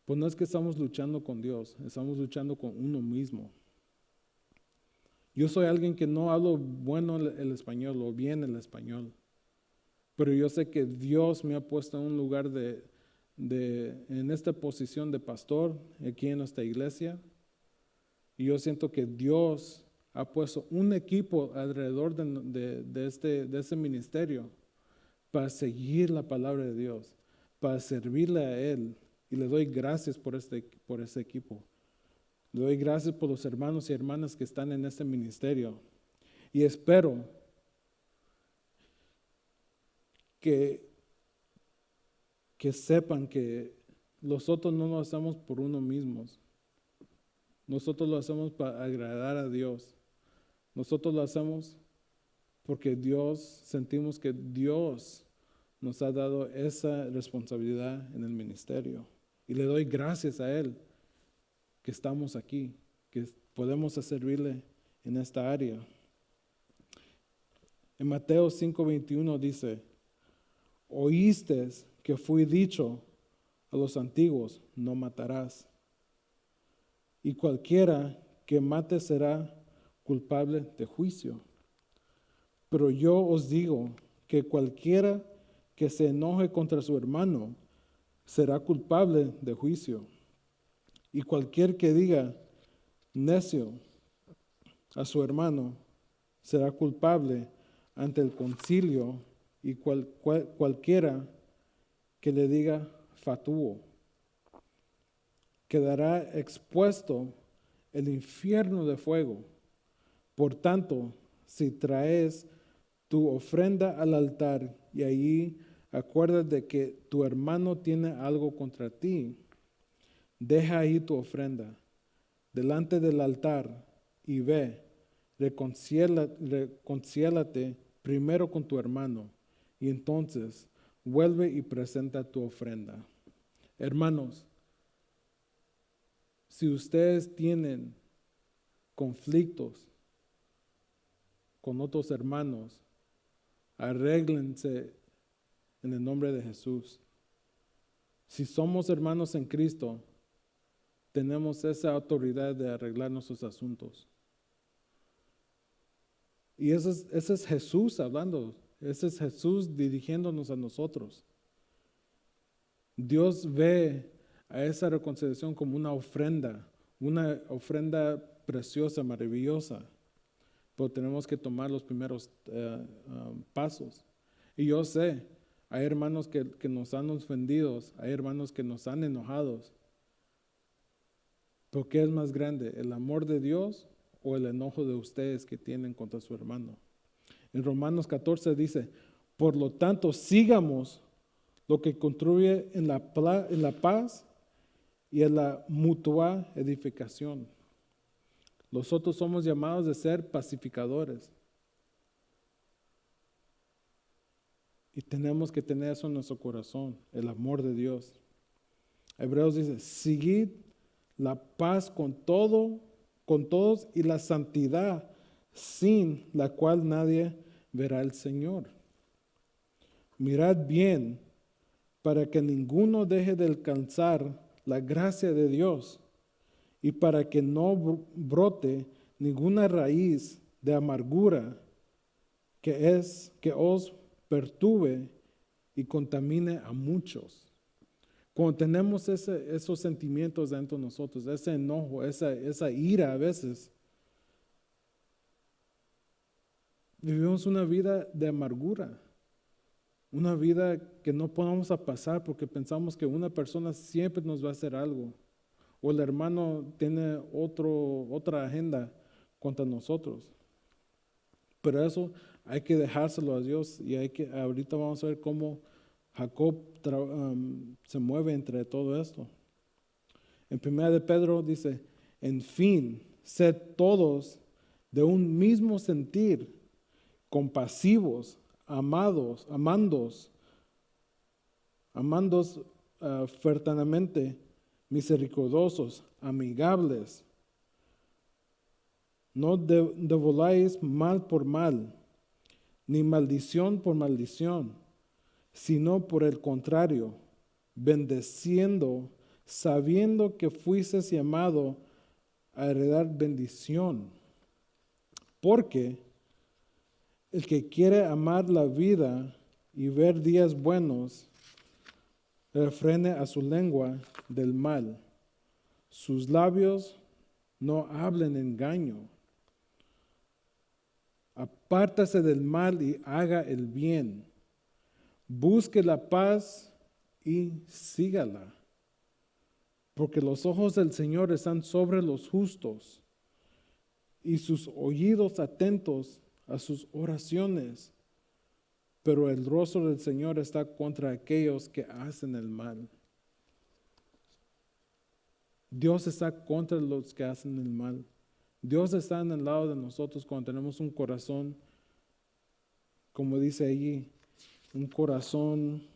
Pues no es que estamos luchando con Dios, estamos luchando con uno mismo. Yo soy alguien que no hablo bueno el español o bien el español, pero yo sé que Dios me ha puesto en un lugar en esta posición de pastor aquí en esta iglesia, y yo siento que Dios ha puesto un equipo alrededor de ese ministerio para seguir la palabra de Dios, para servirle a Él, y le doy gracias por ese equipo. Le doy gracias por los hermanos y hermanas que están en este ministerio. Y espero que sepan que nosotros no lo hacemos por uno mismos. Nosotros lo hacemos para agradar a Dios. Nosotros lo hacemos porque sentimos que Dios nos ha dado esa responsabilidad en el ministerio. Y le doy gracias a Él que estamos aquí, que podemos servirle en esta área. En Mateo 5:21 dice, oíste que fue dicho a los antiguos, no matarás. Y cualquiera que mate será culpable de juicio. Pero yo os digo que cualquiera que se enoje contra su hermano será culpable de juicio. Y cualquier que diga necio a su hermano será culpable ante el concilio, y cualquiera que le diga fatuo quedará expuesto al infierno de fuego. Por tanto, si traes tu ofrenda al altar y allí acuerdas de que tu hermano tiene algo contra ti, deja ahí tu ofrenda delante del altar y ve, reconcíliate primero con tu hermano y entonces vuelve y presenta tu ofrenda. Hermanos, si ustedes tienen conflictos con otros hermanos, arréglense en el nombre de Jesús. Si somos hermanos en Cristo, tenemos esa autoridad de arreglar nuestros asuntos. Y ese es Jesús hablando, ese es Jesús dirigiéndonos a nosotros. Dios ve a esa reconciliación como una ofrenda preciosa, maravillosa, pero tenemos que tomar los primeros pasos. Y yo sé, hay hermanos que nos han ofendido, hay hermanos que nos han enojado. ¿Pero qué es más grande, el amor de Dios o el enojo de ustedes que tienen contra su hermano? En Romanos 14 dice, por lo tanto, sigamos lo que contribuye en la paz y en la mutua edificación. Nosotros somos llamados de ser pacificadores. Y tenemos que tener eso en nuestro corazón, el amor de Dios. Hebreos dice, seguid la paz con todos y la santidad, sin la cual nadie verá al Señor. Mirad bien para que ninguno deje de alcanzar la gracia de Dios y para que no brote ninguna raíz de amargura que os perturbe y contamine a muchos. Cuando tenemos esos sentimientos dentro de nosotros, ese enojo, esa ira a veces, vivimos una vida de amargura, una vida que no podemos pasar porque pensamos que una persona siempre nos va a hacer algo, o el hermano tiene otra agenda contra nosotros. Pero eso hay que dejárselo a Dios, y ahorita vamos a ver cómo Jacob se mueve entre todo esto. En 1 de Pedro dice, en fin, sed todos de un mismo sentir, compasivos, amándos fertamente, misericordiosos, amigables. No devoláis mal por mal, ni maldición por maldición, sino por el contrario, bendeciendo, sabiendo que fuisteis llamado a heredar bendición. porque el que quiere amar la vida y ver días buenos, refrene a su lengua del mal. Sus labios no hablen engaño. Apártase del mal y haga el bien. Busque la paz y sígala. Porque los ojos del Señor están sobre los justos y sus oídos atentos a sus oraciones. Pero el rostro del Señor está contra aquellos que hacen el mal. Dios está contra los que hacen el mal. Dios está en el lado de nosotros cuando tenemos un corazón, como dice allí, un corazón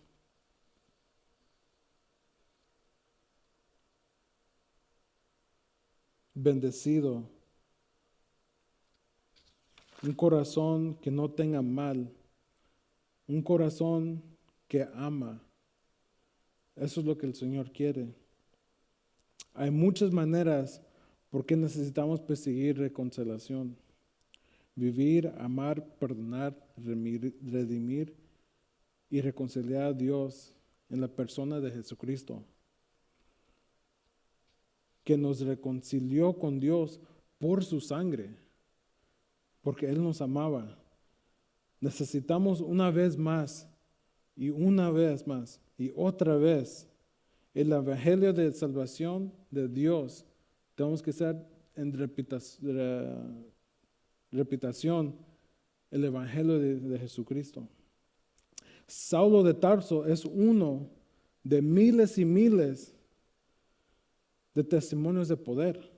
bendecido, un corazón que no tenga mal, un corazón que ama. Eso es lo que el Señor quiere. Hay muchas maneras por qué necesitamos perseguir reconciliación. Vivir, amar, perdonar, redimir y reconciliar a Dios en la persona de Jesucristo, que nos reconcilió con Dios por su sangre, porque Él nos amaba. Necesitamos una vez más y otra vez el evangelio de salvación de Dios. Tenemos que ser en repetición el evangelio de Jesucristo. Saulo de Tarso es uno de miles y miles de testimonios de poder,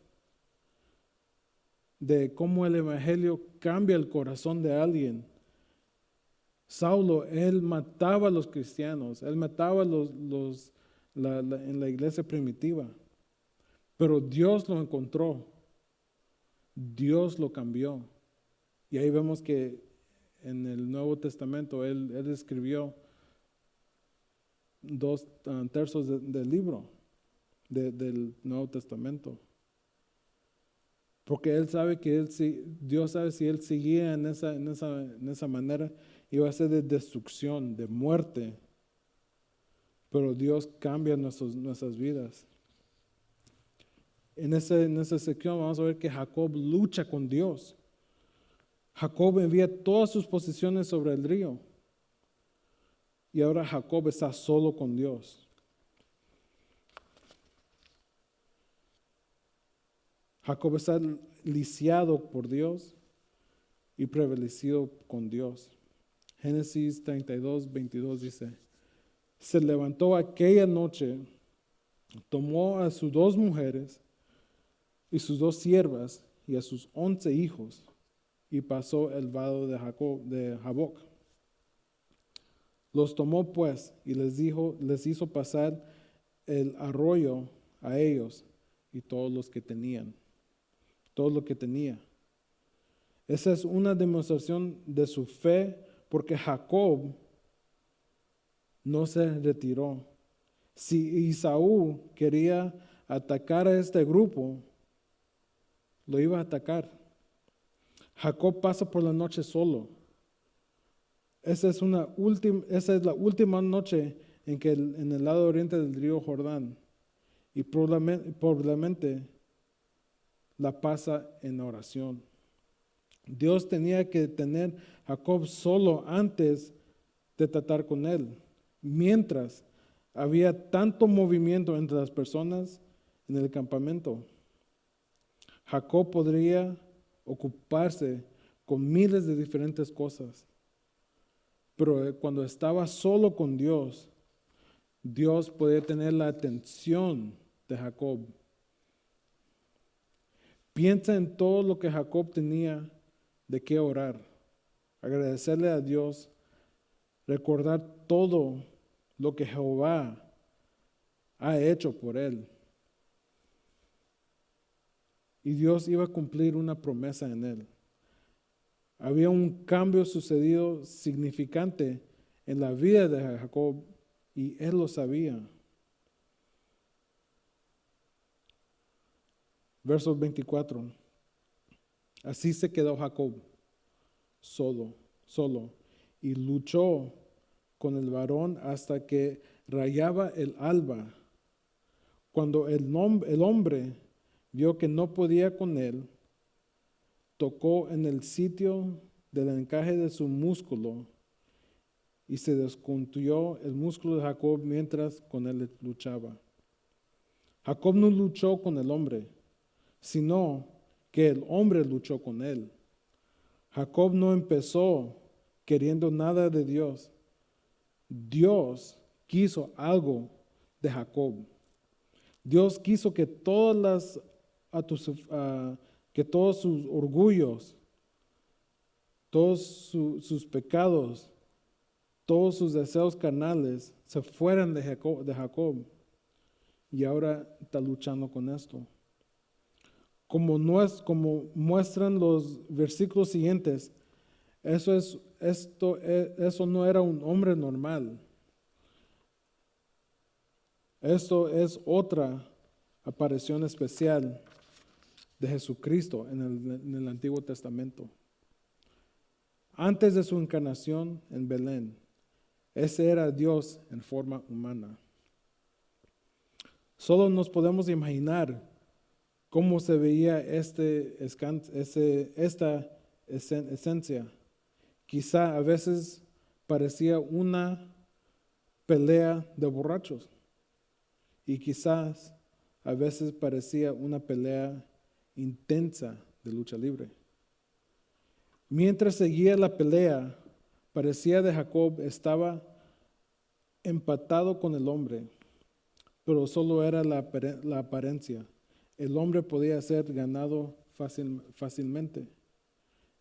de cómo el evangelio cambia el corazón de alguien. Saulo, él mataba a los cristianos, él mataba a en la iglesia primitiva, pero Dios lo encontró, Dios lo cambió. Y ahí vemos que en el Nuevo Testamento él escribió 2/3 del libro del Nuevo Testamento. Porque él sabe que Dios sabe si él seguía en esa manera, iba a ser de destrucción, de muerte. Pero Dios cambia nuestras vidas. En esa sección vamos a ver que Jacob lucha con Dios. Jacob envía todas sus posesiones sobre el río. Y ahora Jacob está solo con Dios. Jacob está lisiado por Dios y prevalecido con Dios. Génesis 32:22 dice: se levantó aquella noche, tomó a sus 2 mujeres y sus 2 siervas y a sus 11 hijos y pasó el vado de Jaboc. Los tomó pues y les hizo pasar el arroyo a ellos y todo lo que tenía. Esa es una demostración de su fe, porque Jacob no se retiró. Si Esaú quería atacar a este grupo, lo iba a atacar. Jacob pasa por la noche solo. Esa es la última noche en el lado oriente del río Jordán, y probablemente la pasa en oración. Dios tenía que tener a Jacob solo antes de tratar con él, mientras había tanto movimiento entre las personas en el campamento. Jacob podría ocuparse con miles de diferentes cosas, pero cuando estaba solo con Dios, Dios podía tener la atención de Jacob. Piensa en todo lo que Jacob tenía de qué orar, agradecerle a Dios, recordar todo lo que Jehová ha hecho por él. Y Dios iba a cumplir una promesa en él. Había un cambio sucedido significante en la vida de Jacob y él lo sabía. Verso 24. Así se quedó Jacob solo, y luchó con el varón hasta que rayaba el alba. Cuando el hombre vio que no podía con él, tocó en el sitio del encaje de su músculo y se descontuyó el músculo de Jacob mientras con él luchaba. Jacob no luchó con el hombre, sino que el hombre luchó con él. Jacob no empezó queriendo nada de Dios. Dios quiso algo de Jacob. Dios quiso que que todos sus orgullos, todos sus pecados, todos sus deseos carnales se fueran de Jacob. Y ahora está luchando con esto. Como muestran los versículos siguientes, eso no era un hombre normal. Esto es otra aparición especial de Jesucristo en el Antiguo Testamento. Antes de su encarnación en Belén, ese era Dios en forma humana. Solo nos podemos imaginar cómo se veía esta esencia. Quizá a veces parecía una pelea de borrachos y quizás a veces parecía una pelea intensa de lucha libre. Mientras seguía la pelea, parecía de Jacob estaba empatado con el hombre, pero solo era la apariencia. El hombre podía ser ganado fácilmente,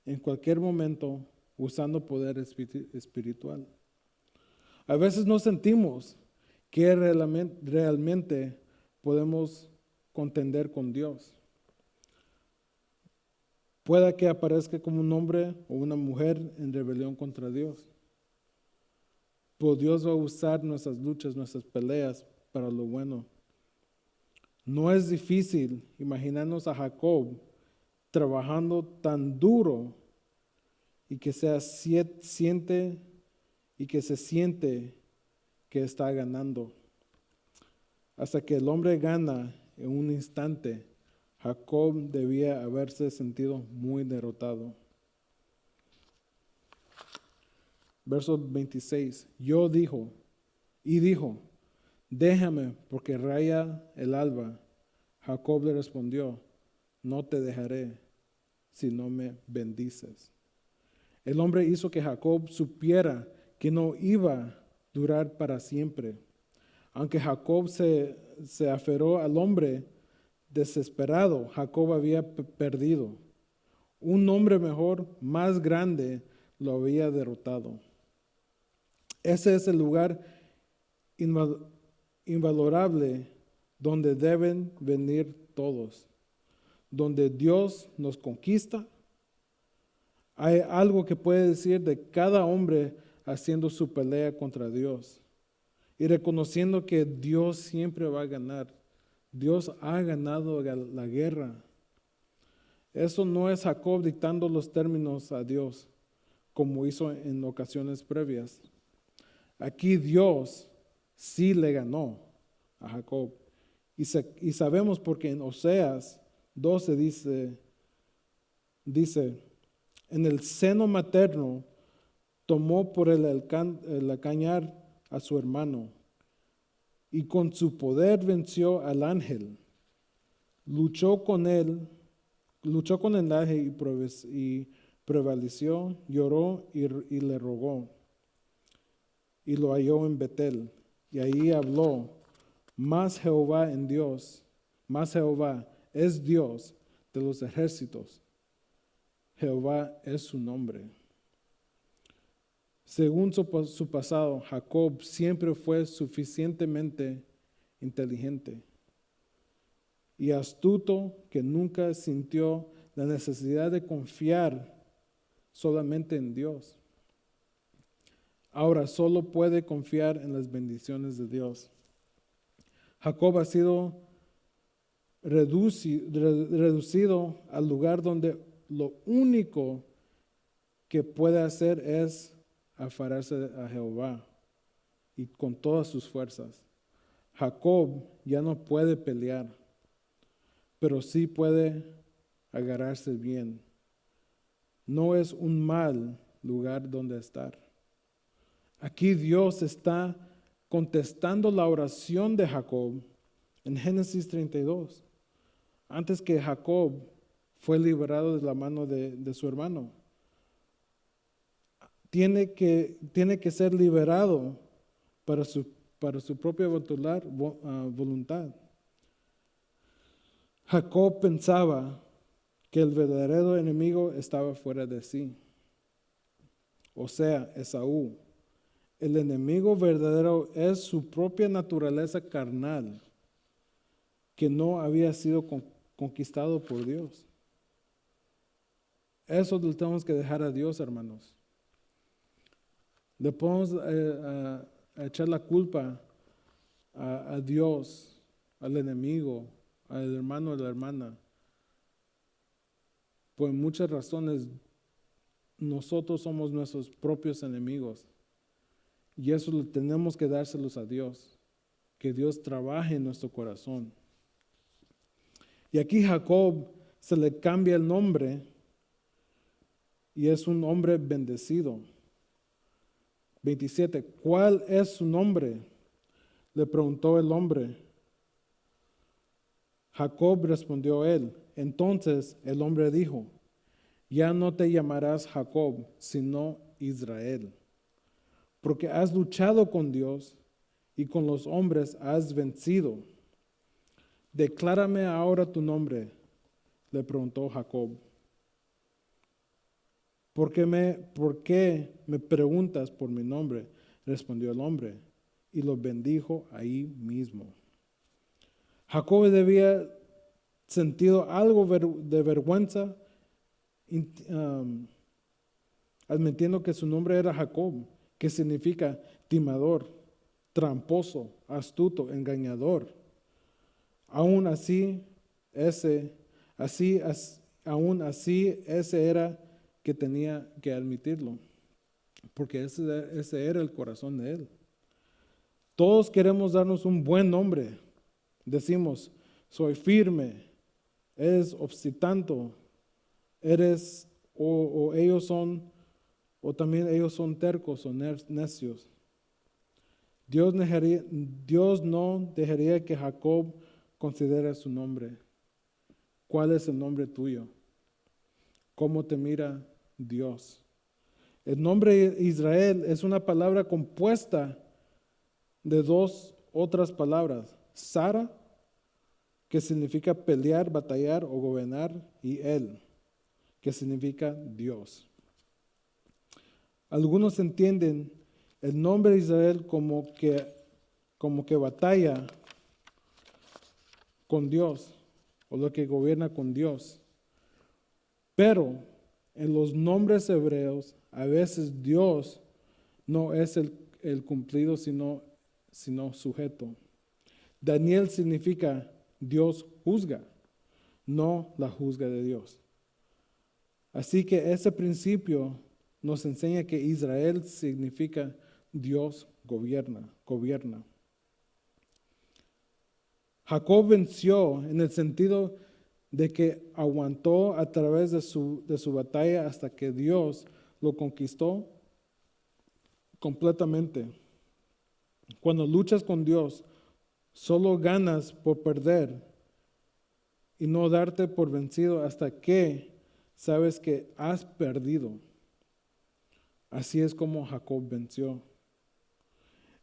en cualquier momento, usando poder espiritual. A veces no sentimos que realmente podemos contender con Dios. Pueda que aparezca como un hombre o una mujer en rebelión contra Dios. Pero Dios va a usar nuestras luchas, nuestras peleas para lo bueno. No es difícil imaginarnos a Jacob trabajando tan duro y que se siente que está ganando. Hasta que el hombre gana en un instante, Jacob debía haberse sentido muy derrotado. Verso 26. Dijo, déjame porque raya el alba. Jacob le respondió, no te dejaré si no me bendices. El hombre hizo que Jacob supiera que no iba a durar para siempre. Aunque Jacob se aferró al hombre desesperado, Jacob había perdido. Un hombre mejor, más grande, lo había derrotado. Ese es el lugar invalorable donde deben venir todos. Donde Dios nos conquista. Hay algo que puede decir de cada hombre haciendo su pelea contra Dios y reconociendo que Dios siempre va a ganar. Dios ha ganado la guerra. Eso no es Jacob dictando los términos a Dios, como hizo en ocasiones previas. Aquí Dios sí le ganó a Jacob. Y sabemos porque en Oseas 12 dice, en el seno materno tomó por el cañar a su hermano y con su poder venció al ángel. Luchó con el ángel y prevaleció, lloró y le rogó. Y lo halló en Betel. Y ahí habló, más Jehová es Dios de los ejércitos. Jehová es su nombre. Según su pasado, Jacob siempre fue suficientemente inteligente y astuto que nunca sintió la necesidad de confiar solamente en Dios. Ahora solo puede confiar en las bendiciones de Dios. Jacob ha sido reducido al lugar donde lo único que puede hacer es aferrarse a Jehová y con todas sus fuerzas. Jacob ya no puede pelear, pero sí puede agarrarse bien. No es un mal lugar donde estar. Aquí Dios está contestando la oración de Jacob en Génesis 32, antes que Jacob fue liberado de la mano de su hermano. Tiene que ser liberado para su propia voluntad. Jacob pensaba que el verdadero enemigo estaba fuera de sí, o sea, Esaú. El enemigo verdadero es su propia naturaleza carnal, que no había sido conquistado por Dios. Eso lo tenemos que dejar a Dios, hermanos. Le podemos a echar la culpa a Dios, al enemigo, al hermano o la hermana. Por muchas razones, nosotros somos nuestros propios enemigos. Y eso lo tenemos que dárselos a Dios. Que Dios trabaje en nuestro corazón. Y aquí Jacob se le cambia el nombre y es un hombre bendecido. 27. ¿Cuál es su nombre?, le preguntó el hombre. Jacob respondió él. Entonces el hombre dijo: ya no te llamarás Jacob, sino Israel, porque has luchado con Dios y con los hombres has vencido. Declárame ahora tu nombre, le preguntó Jacob. ¿Por qué me preguntas por mi nombre?, respondió el hombre, y lo bendijo ahí mismo. Jacob debía sentido algo de vergüenza, admitiendo que su nombre era Jacob, que significa timador, tramposo, astuto, engañador. Aún así, ese era que tenía que admitirlo, porque ese era el corazón de él. Todos queremos darnos un buen nombre. Decimos: soy firme, eres obstinado, también ellos son tercos o necios. Dios no dejaría que Jacob considere su nombre. ¿Cuál es el nombre tuyo? ¿Cómo te mira Dios? El nombre Israel es una palabra compuesta de dos otras palabras: Sara, que significa pelear, batallar o gobernar, y él, que significa Dios. Algunos entienden el nombre Israel como que batalla con Dios, o lo que gobierna con Dios. Pero en los nombres hebreos, a veces Dios no es el cumplido, sino sujeto. Daniel significa Dios juzga, no la juzga de Dios. Así que ese principio nos enseña que Israel significa Dios gobierna. Jacob venció en el sentido de que aguantó a través de su batalla hasta que Dios lo conquistó completamente. Cuando luchas con Dios, solo ganas por perder y no darte por vencido hasta que sabes que has perdido. Así es como Jacob venció.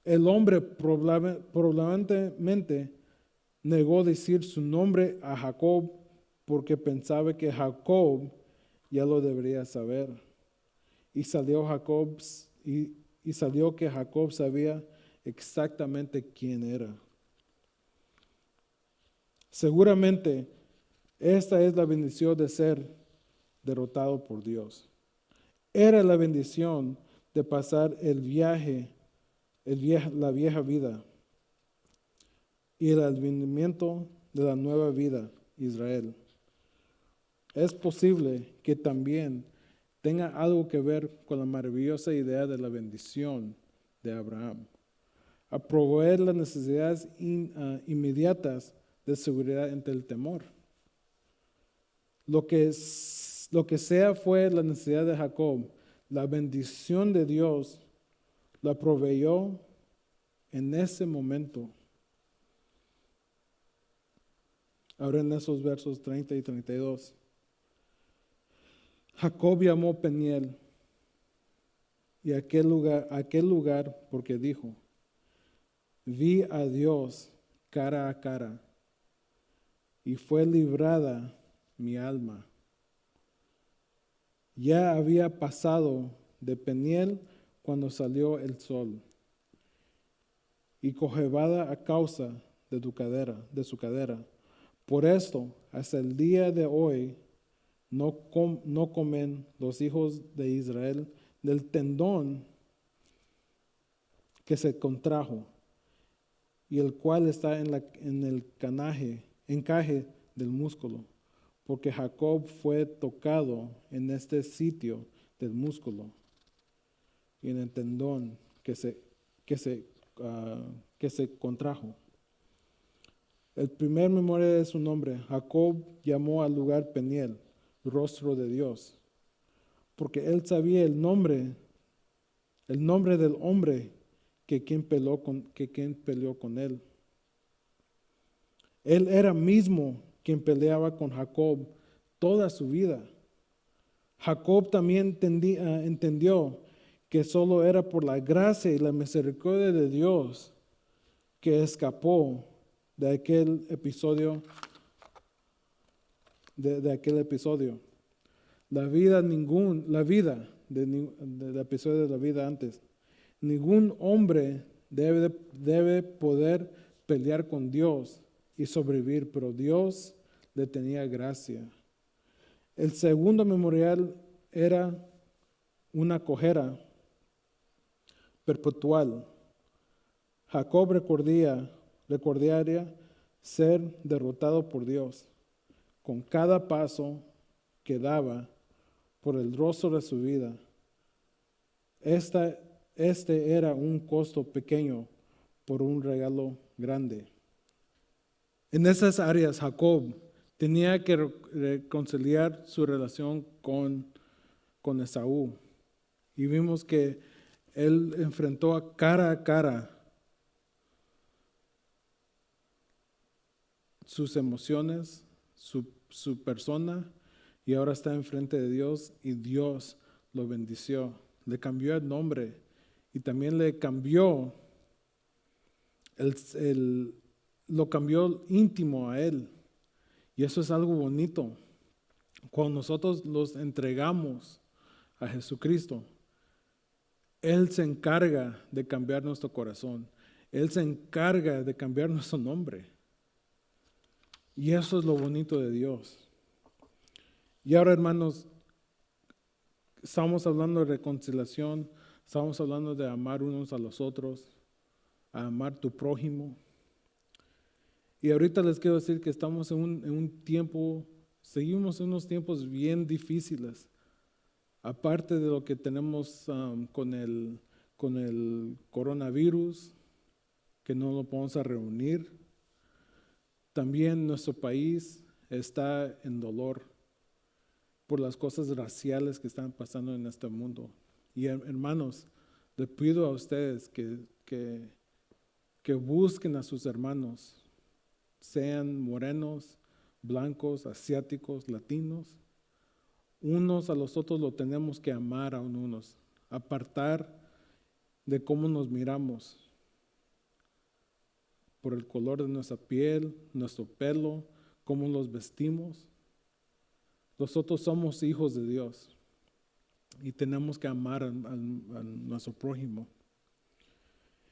El hombre probablemente negó decir su nombre a Jacob porque pensaba que Jacob ya lo debería saber. Y salió que Jacob sabía exactamente quién era. Seguramente esta es la bendición de ser derrotado por Dios. Era la bendición de pasar la vieja vida y el advenimiento de la nueva vida, Israel. es posible que también tenga algo que ver con la maravillosa idea de la bendición de Abraham, a proveer las necesidades inmediatas de seguridad ante el temor. Lo que sea fue la necesidad de Jacob, la bendición de Dios la proveyó en ese momento. Ahora en esos versos 30 y 32. Jacob llamó Peniel y aquel lugar porque dijo, vi a Dios cara a cara y fue librada mi alma. Ya había pasado de Peniel cuando salió el sol y cojevada a causa de su cadera. Por esto, hasta el día de hoy, no comen los hijos de Israel del tendón que se contrajo y el cual está en el encaje del músculo, porque Jacob fue tocado en este sitio del músculo y en el tendón que se contrajo. El primer memoria de su nombre, Jacob llamó al lugar Peniel, rostro de Dios, porque él sabía el nombre del hombre que quien peleó con él. Él era mismo quien peleaba con Jacob toda su vida. Jacob también entendió que solo era por la gracia y la misericordia de Dios que escapó de aquel episodio. Del episodio de la vida antes. Ningún hombre debe poder pelear con Dios y sobrevivir, pero Dios le tenía gracia. El segundo memorial era una cojera perpetual. Jacob recordaría ser derrotado por Dios con cada paso que daba por el rostro de su vida. Este era un costo pequeño por un regalo grande. En esas áreas, Jacob tenía que reconciliar su relación con Esaú. Y vimos que él enfrentó a cara sus emociones, su persona, y ahora está enfrente de Dios y Dios lo bendició. Le cambió el nombre y también le cambió lo cambió íntimo a él. Y eso es algo bonito. Cuando nosotros los entregamos a Jesucristo, Él se encarga de cambiar nuestro corazón. Él se encarga de cambiar nuestro nombre. Y eso es lo bonito de Dios. Y ahora, hermanos, estamos hablando de reconciliación, estamos hablando de amar unos a los otros, a amar tu prójimo. Y ahorita les quiero decir que estamos en un tiempo, seguimos en unos tiempos bien difíciles. Aparte de lo que tenemos con el coronavirus, que no lo podemos reunir, también nuestro país está en dolor por las cosas raciales que están pasando en este mundo. Y hermanos, les pido a ustedes que busquen a sus hermanos, sean morenos, blancos, asiáticos, latinos. Unos a los otros lo tenemos que amar a unos, apartar de cómo nos miramos, por el color de nuestra piel, nuestro pelo, cómo los vestimos. Nosotros somos hijos de Dios y tenemos que amar a nuestro prójimo.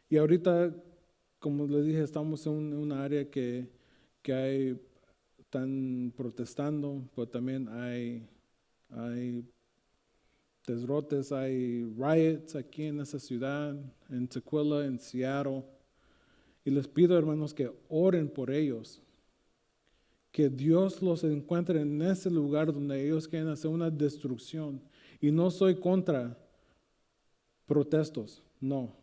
Y ahorita, como les dije, estamos en una área que están protestando, pero también hay desrotes, hay riots aquí en esa ciudad, en Tequila, en Seattle. Y les pido, hermanos, que oren por ellos, que Dios los encuentre en ese lugar donde ellos quieren hacer una destrucción. Y no soy contra protestos, no.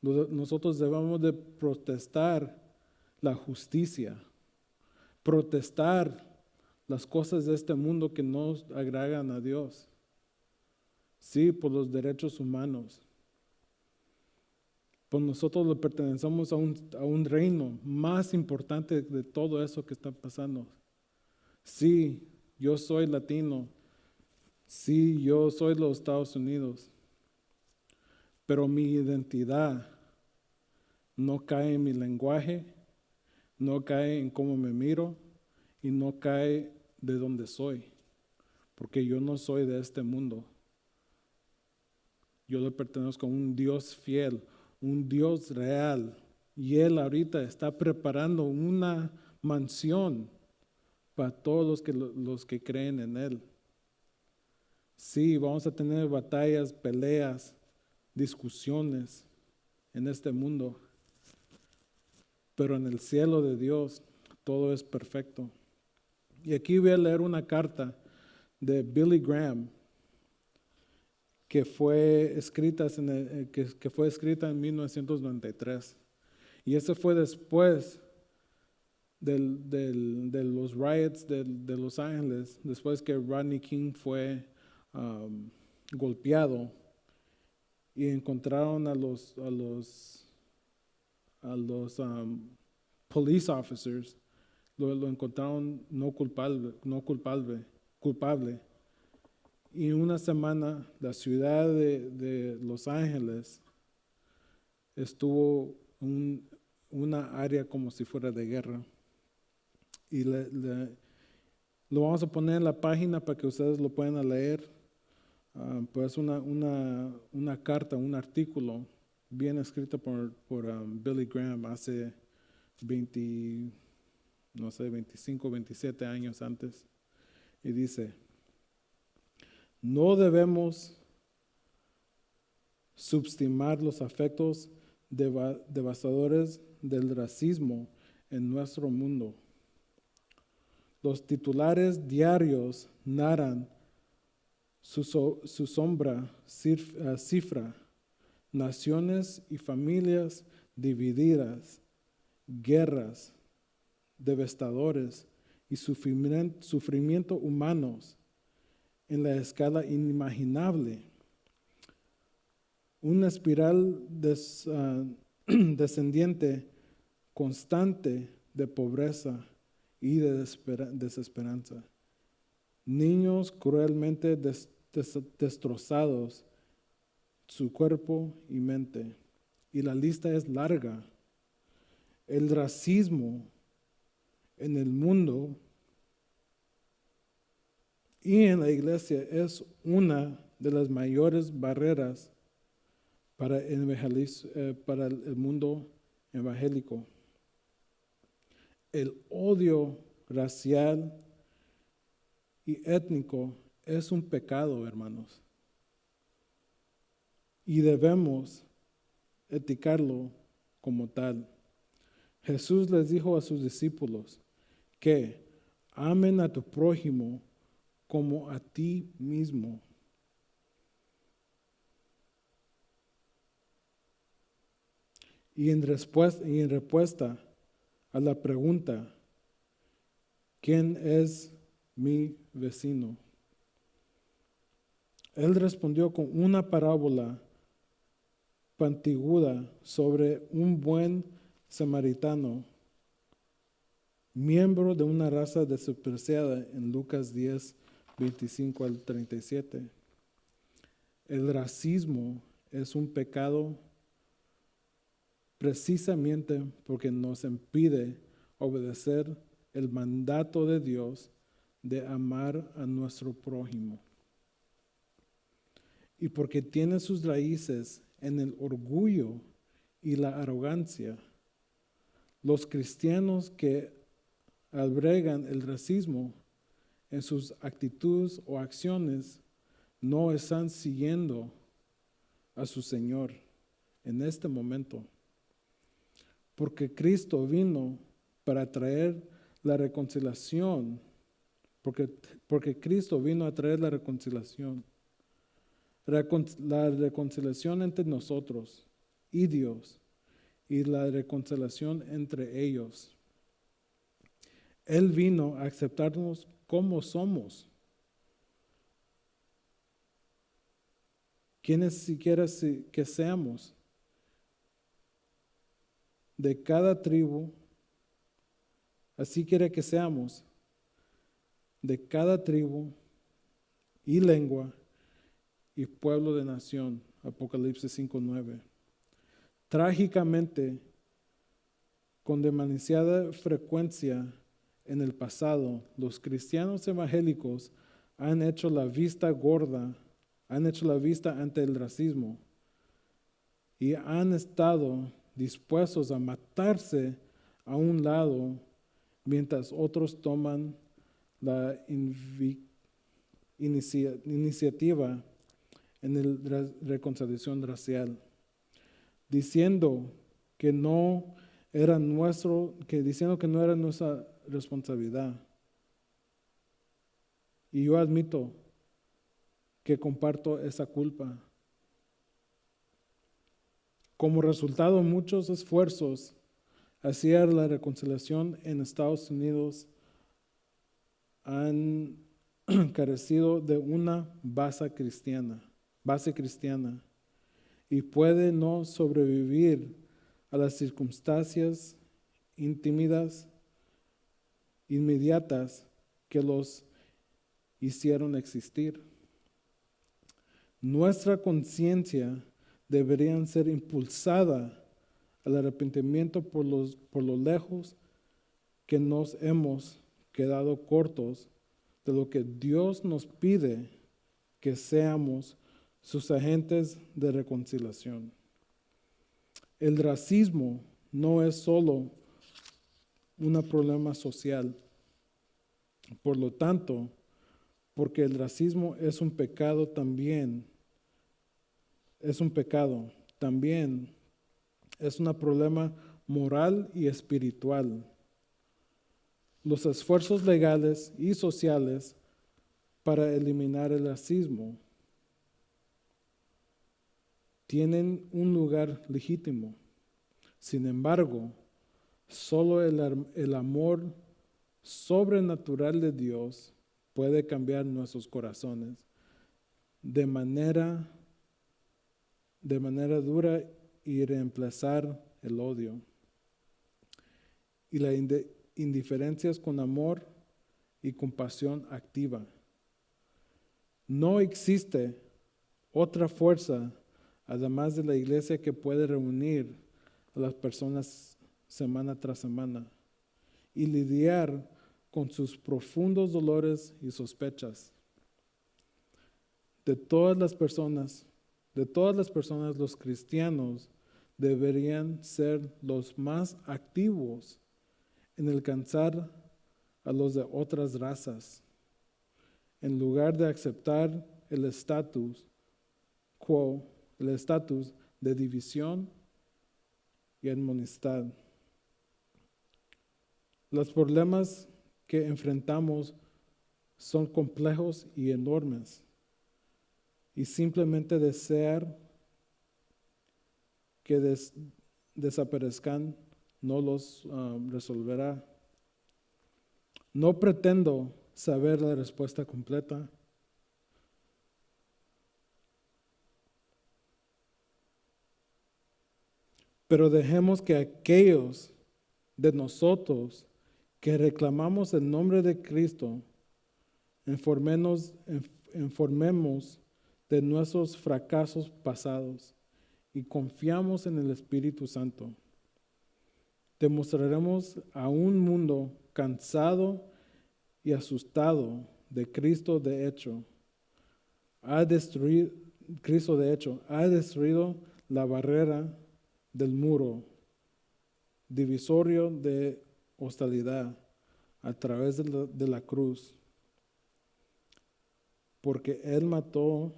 Nosotros debemos de protestar la justicia, protestar las cosas de este mundo que nos agradan a Dios. Sí, por los derechos humanos. Pues nosotros le pertenecemos a un reino más importante de todo eso que está pasando. Sí, yo soy latino. Sí, yo soy de los Estados Unidos. Pero mi identidad no cae en mi lenguaje, no cae en cómo me miro y no cae de dónde soy. Porque yo no soy de este mundo. Yo le pertenezco a un Dios fiel, un Dios real. Y Él ahorita está preparando una mansión para todos los que creen en Él. Sí, vamos a tener batallas, peleas, discusiones en este mundo. Pero en el cielo de Dios todo es perfecto. Y aquí voy a leer una carta de Billy Graham que fue escrita en 1993. Y eso fue después de los riots de Los Ángeles, después que Rodney King fue golpeado y encontraron a los police officers, lo encontraron no culpable. Y en una semana la ciudad de Los Ángeles estuvo una área como si fuera de guerra. Y lo vamos a poner en la página para que ustedes lo puedan leer. Pues una carta, un artículo bien escrito por Billy Graham hace 25, 27 años antes. Y dice: no debemos subestimar los efectos devastadores del racismo en nuestro mundo. Los titulares diarios narran su sombra cifra, naciones y familias divididas, guerras devastadores y sufrimiento humanos en la escala inimaginable. Una espiral descendiente constante de pobreza y de desesperanza. Niños cruelmente destrozados, su cuerpo y mente. Y la lista es larga. El racismo en el mundo y en la iglesia es una de las mayores barreras para el mundo evangélico. El odio racial y étnico es un pecado, hermanos. Y debemos eticarlo como tal. Jesús les dijo a sus discípulos que amen a tu prójimo como a ti mismo. Y en respuesta a la pregunta, ¿quién es mi vecino? Él respondió con una parábola pantiguda sobre un buen samaritano, miembro de una raza despreciada, en Lucas 10, 25 al 37. El racismo es un pecado precisamente porque nos impide obedecer el mandato de Dios de amar a nuestro prójimo. Y porque tiene sus raíces en el orgullo y la arrogancia. Los cristianos que albergan el racismo en sus actitudes o acciones no están siguiendo a su Señor en este momento. Porque Cristo vino para traer la reconciliación, porque Cristo vino a traer la reconciliación. La reconciliación entre nosotros y Dios y la reconciliación entre ellos. Él vino a aceptarnos como somos. Quienes siquiera que seamos. De cada tribu, así quiere que seamos, de cada tribu y lengua y pueblo de nación. Apocalipsis 5:9. Trágicamente, con demasiada frecuencia en el pasado, los cristianos evangélicos han hecho la vista gorda, han hecho la vista ante el racismo y han estado dispuestos a matarse a un lado mientras otros toman la iniciativa en la reconciliación racial, diciendo que no era nuestra responsabilidad. Y yo admito que comparto esa culpa. Como resultado, muchos esfuerzos hacia la reconciliación en Estados Unidos han carecido de una base cristiana y puede no sobrevivir a las circunstancias inmediatas que los hicieron existir. Nuestra conciencia debería ser impulsada al arrepentimiento por lo lejos que nos hemos quedado cortos de lo que Dios nos pide que seamos sus agentes de reconciliación. El racismo no es solo un problema social. Por lo tanto, porque el racismo es un pecado también, es un problema moral y espiritual. Los esfuerzos legales y sociales para eliminar el racismo tienen un lugar legítimo. Sin embargo, solo el amor sobrenatural de Dios puede cambiar nuestros corazones de manera dura y reemplazar el odio y la indiferencia con amor y compasión activa. No existe otra fuerza además de la iglesia que puede reunir a las personas semana tras semana y lidiar con sus profundos dolores y sospechas. De todas las personas, los cristianos deberían ser los más activos en alcanzar a los de otras razas, en lugar de aceptar el estatus quo, el estatus de división y enemistad. Los problemas que enfrentamos son complejos y enormes, y simplemente desear que desaparezcan no los resolverá. No pretendo saber la respuesta completa, pero dejemos que aquellos de nosotros que reclamamos el nombre de Cristo informemos de nuestros fracasos pasados y confiamos en el Espíritu Santo. Demostraremos a un mundo cansado y asustado de Cristo de hecho ha destruido la barrera del muro divisorio de hostilidad a través de la cruz, porque Él mató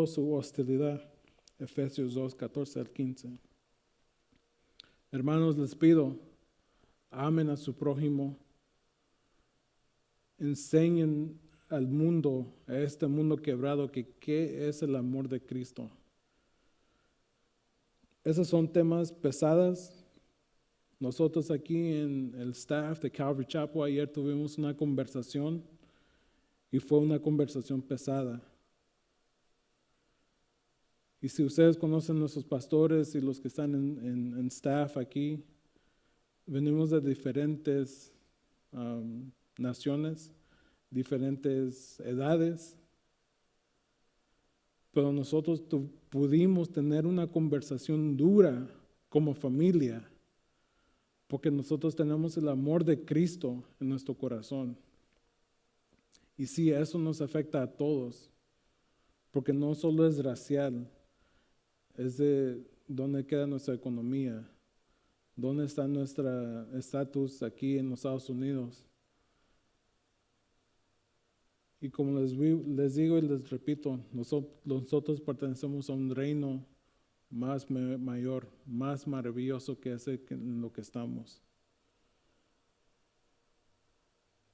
su hostilidad. Efesios 2, 14 al 15. Hermanos, les pido, amen a su prójimo, enseñen al mundo, a este mundo quebrado, que qué es el amor de Cristo. Esos son temas pesados. Nosotros aquí en el staff de Calvary Chapel ayer tuvimos una conversación y fue una conversación pesada. Y si ustedes conocen a nuestros pastores y los que están en staff aquí, venimos de diferentes naciones, diferentes edades, pero nosotros pudimos tener una conversación dura como familia, porque nosotros tenemos el amor de Cristo en nuestro corazón. Y sí, eso nos afecta a todos, porque no solo es racial, es de dónde queda nuestra economía, dónde está nuestro estatus aquí en los Estados Unidos. Y como les digo y les repito, nosotros pertenecemos a un reino más mayor, más maravilloso que ese en lo que estamos.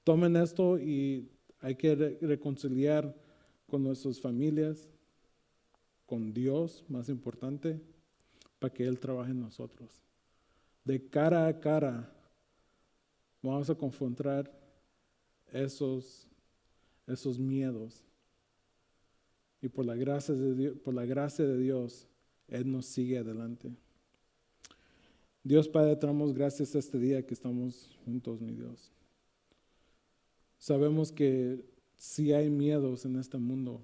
Tomen esto y hay que reconciliar con nuestras familias, con Dios, más importante, para que Él trabaje en nosotros. De cara a cara vamos a confrontar esos miedos. Y por la gracia de Dios, Él nos sigue adelante. Dios Padre, te damos gracias este día que estamos juntos, mi Dios. Sabemos que sí hay miedos en este mundo.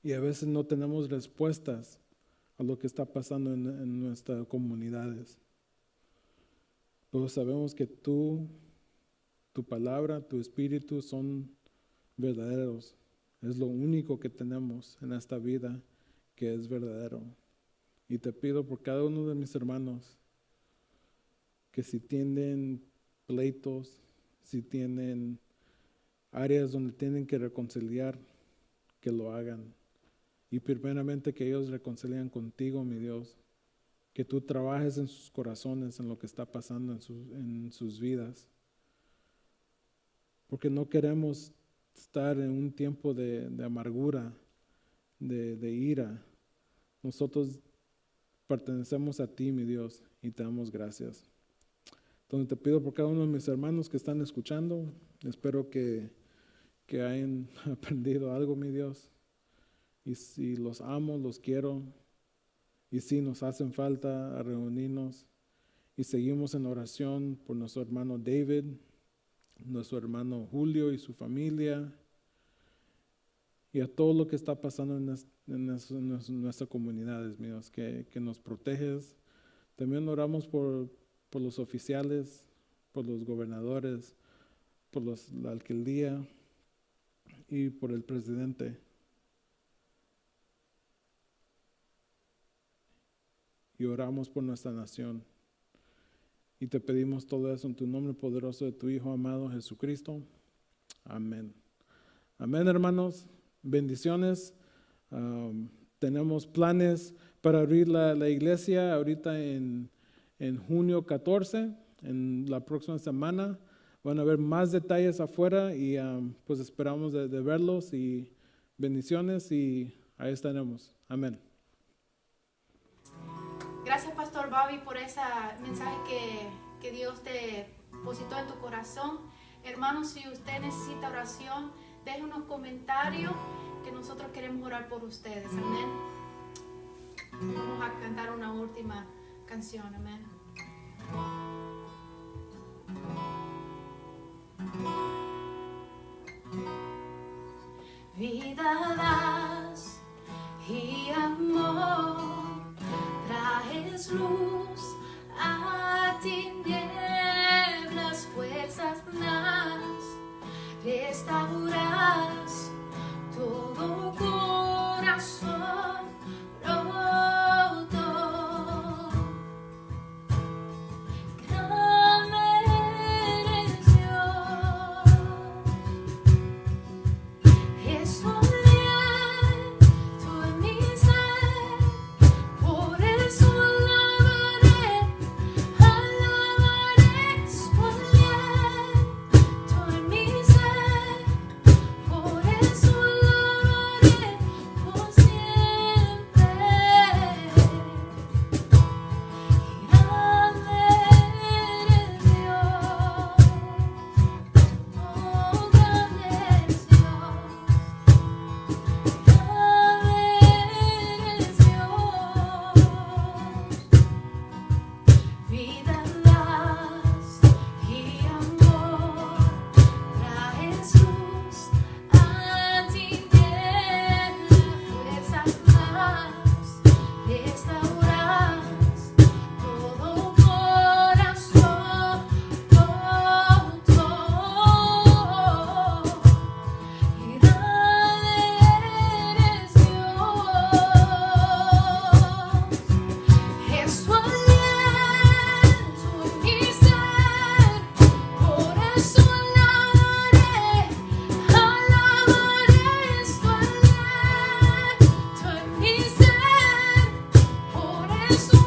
Y a veces no tenemos respuestas a lo que está pasando en nuestras comunidades. Pero sabemos que tu palabra, tu espíritu son verdaderos. Es lo único que tenemos en esta vida que es verdadero. Y te pido por cada uno de mis hermanos que si tienen pleitos, si tienen áreas donde tienen que reconciliar, que lo hagan. Y primeramente que ellos reconcilien contigo, mi Dios. Que tú trabajes en sus corazones, en lo que está pasando en sus vidas. Porque no queremos estar en un tiempo de amargura, de ira. Nosotros pertenecemos a ti, mi Dios, y te damos gracias. Entonces te pido por cada uno de mis hermanos que están escuchando, espero que hayan aprendido algo, mi Dios. Y si los amo, los quiero. Y si nos hacen falta a reunirnos. Y seguimos en oración por nuestro hermano David, nuestro hermano Julio y su familia. Y a todo lo que está pasando en nuestras comunidades, mi Dios, que nos proteges. También oramos por los oficiales, por los gobernadores, por la alcaldía y por el presidente. Y oramos por nuestra nación. Y te pedimos todo eso en tu nombre poderoso de tu Hijo amado Jesucristo. Amén. Amén, hermanos. Bendiciones. Tenemos planes para abrir la iglesia ahorita en junio 14, en la próxima semana. Van a haber más detalles afuera y pues esperamos de verlos y bendiciones y ahí estaremos. Amén. Gracias, Pastor Bobby, por ese mensaje que Dios te depositó en tu corazón. Hermanos, si usted necesita oración, deje unos comentarios que nosotros queremos orar por ustedes. Amén. Vamos a cantar una última canción. Amén. Vida das y amor. Traes luz a tinieblas, fuerzas das, restauras todo corazón roto. Grande eres Dios, es tu bien, tu misericordia. Jesús.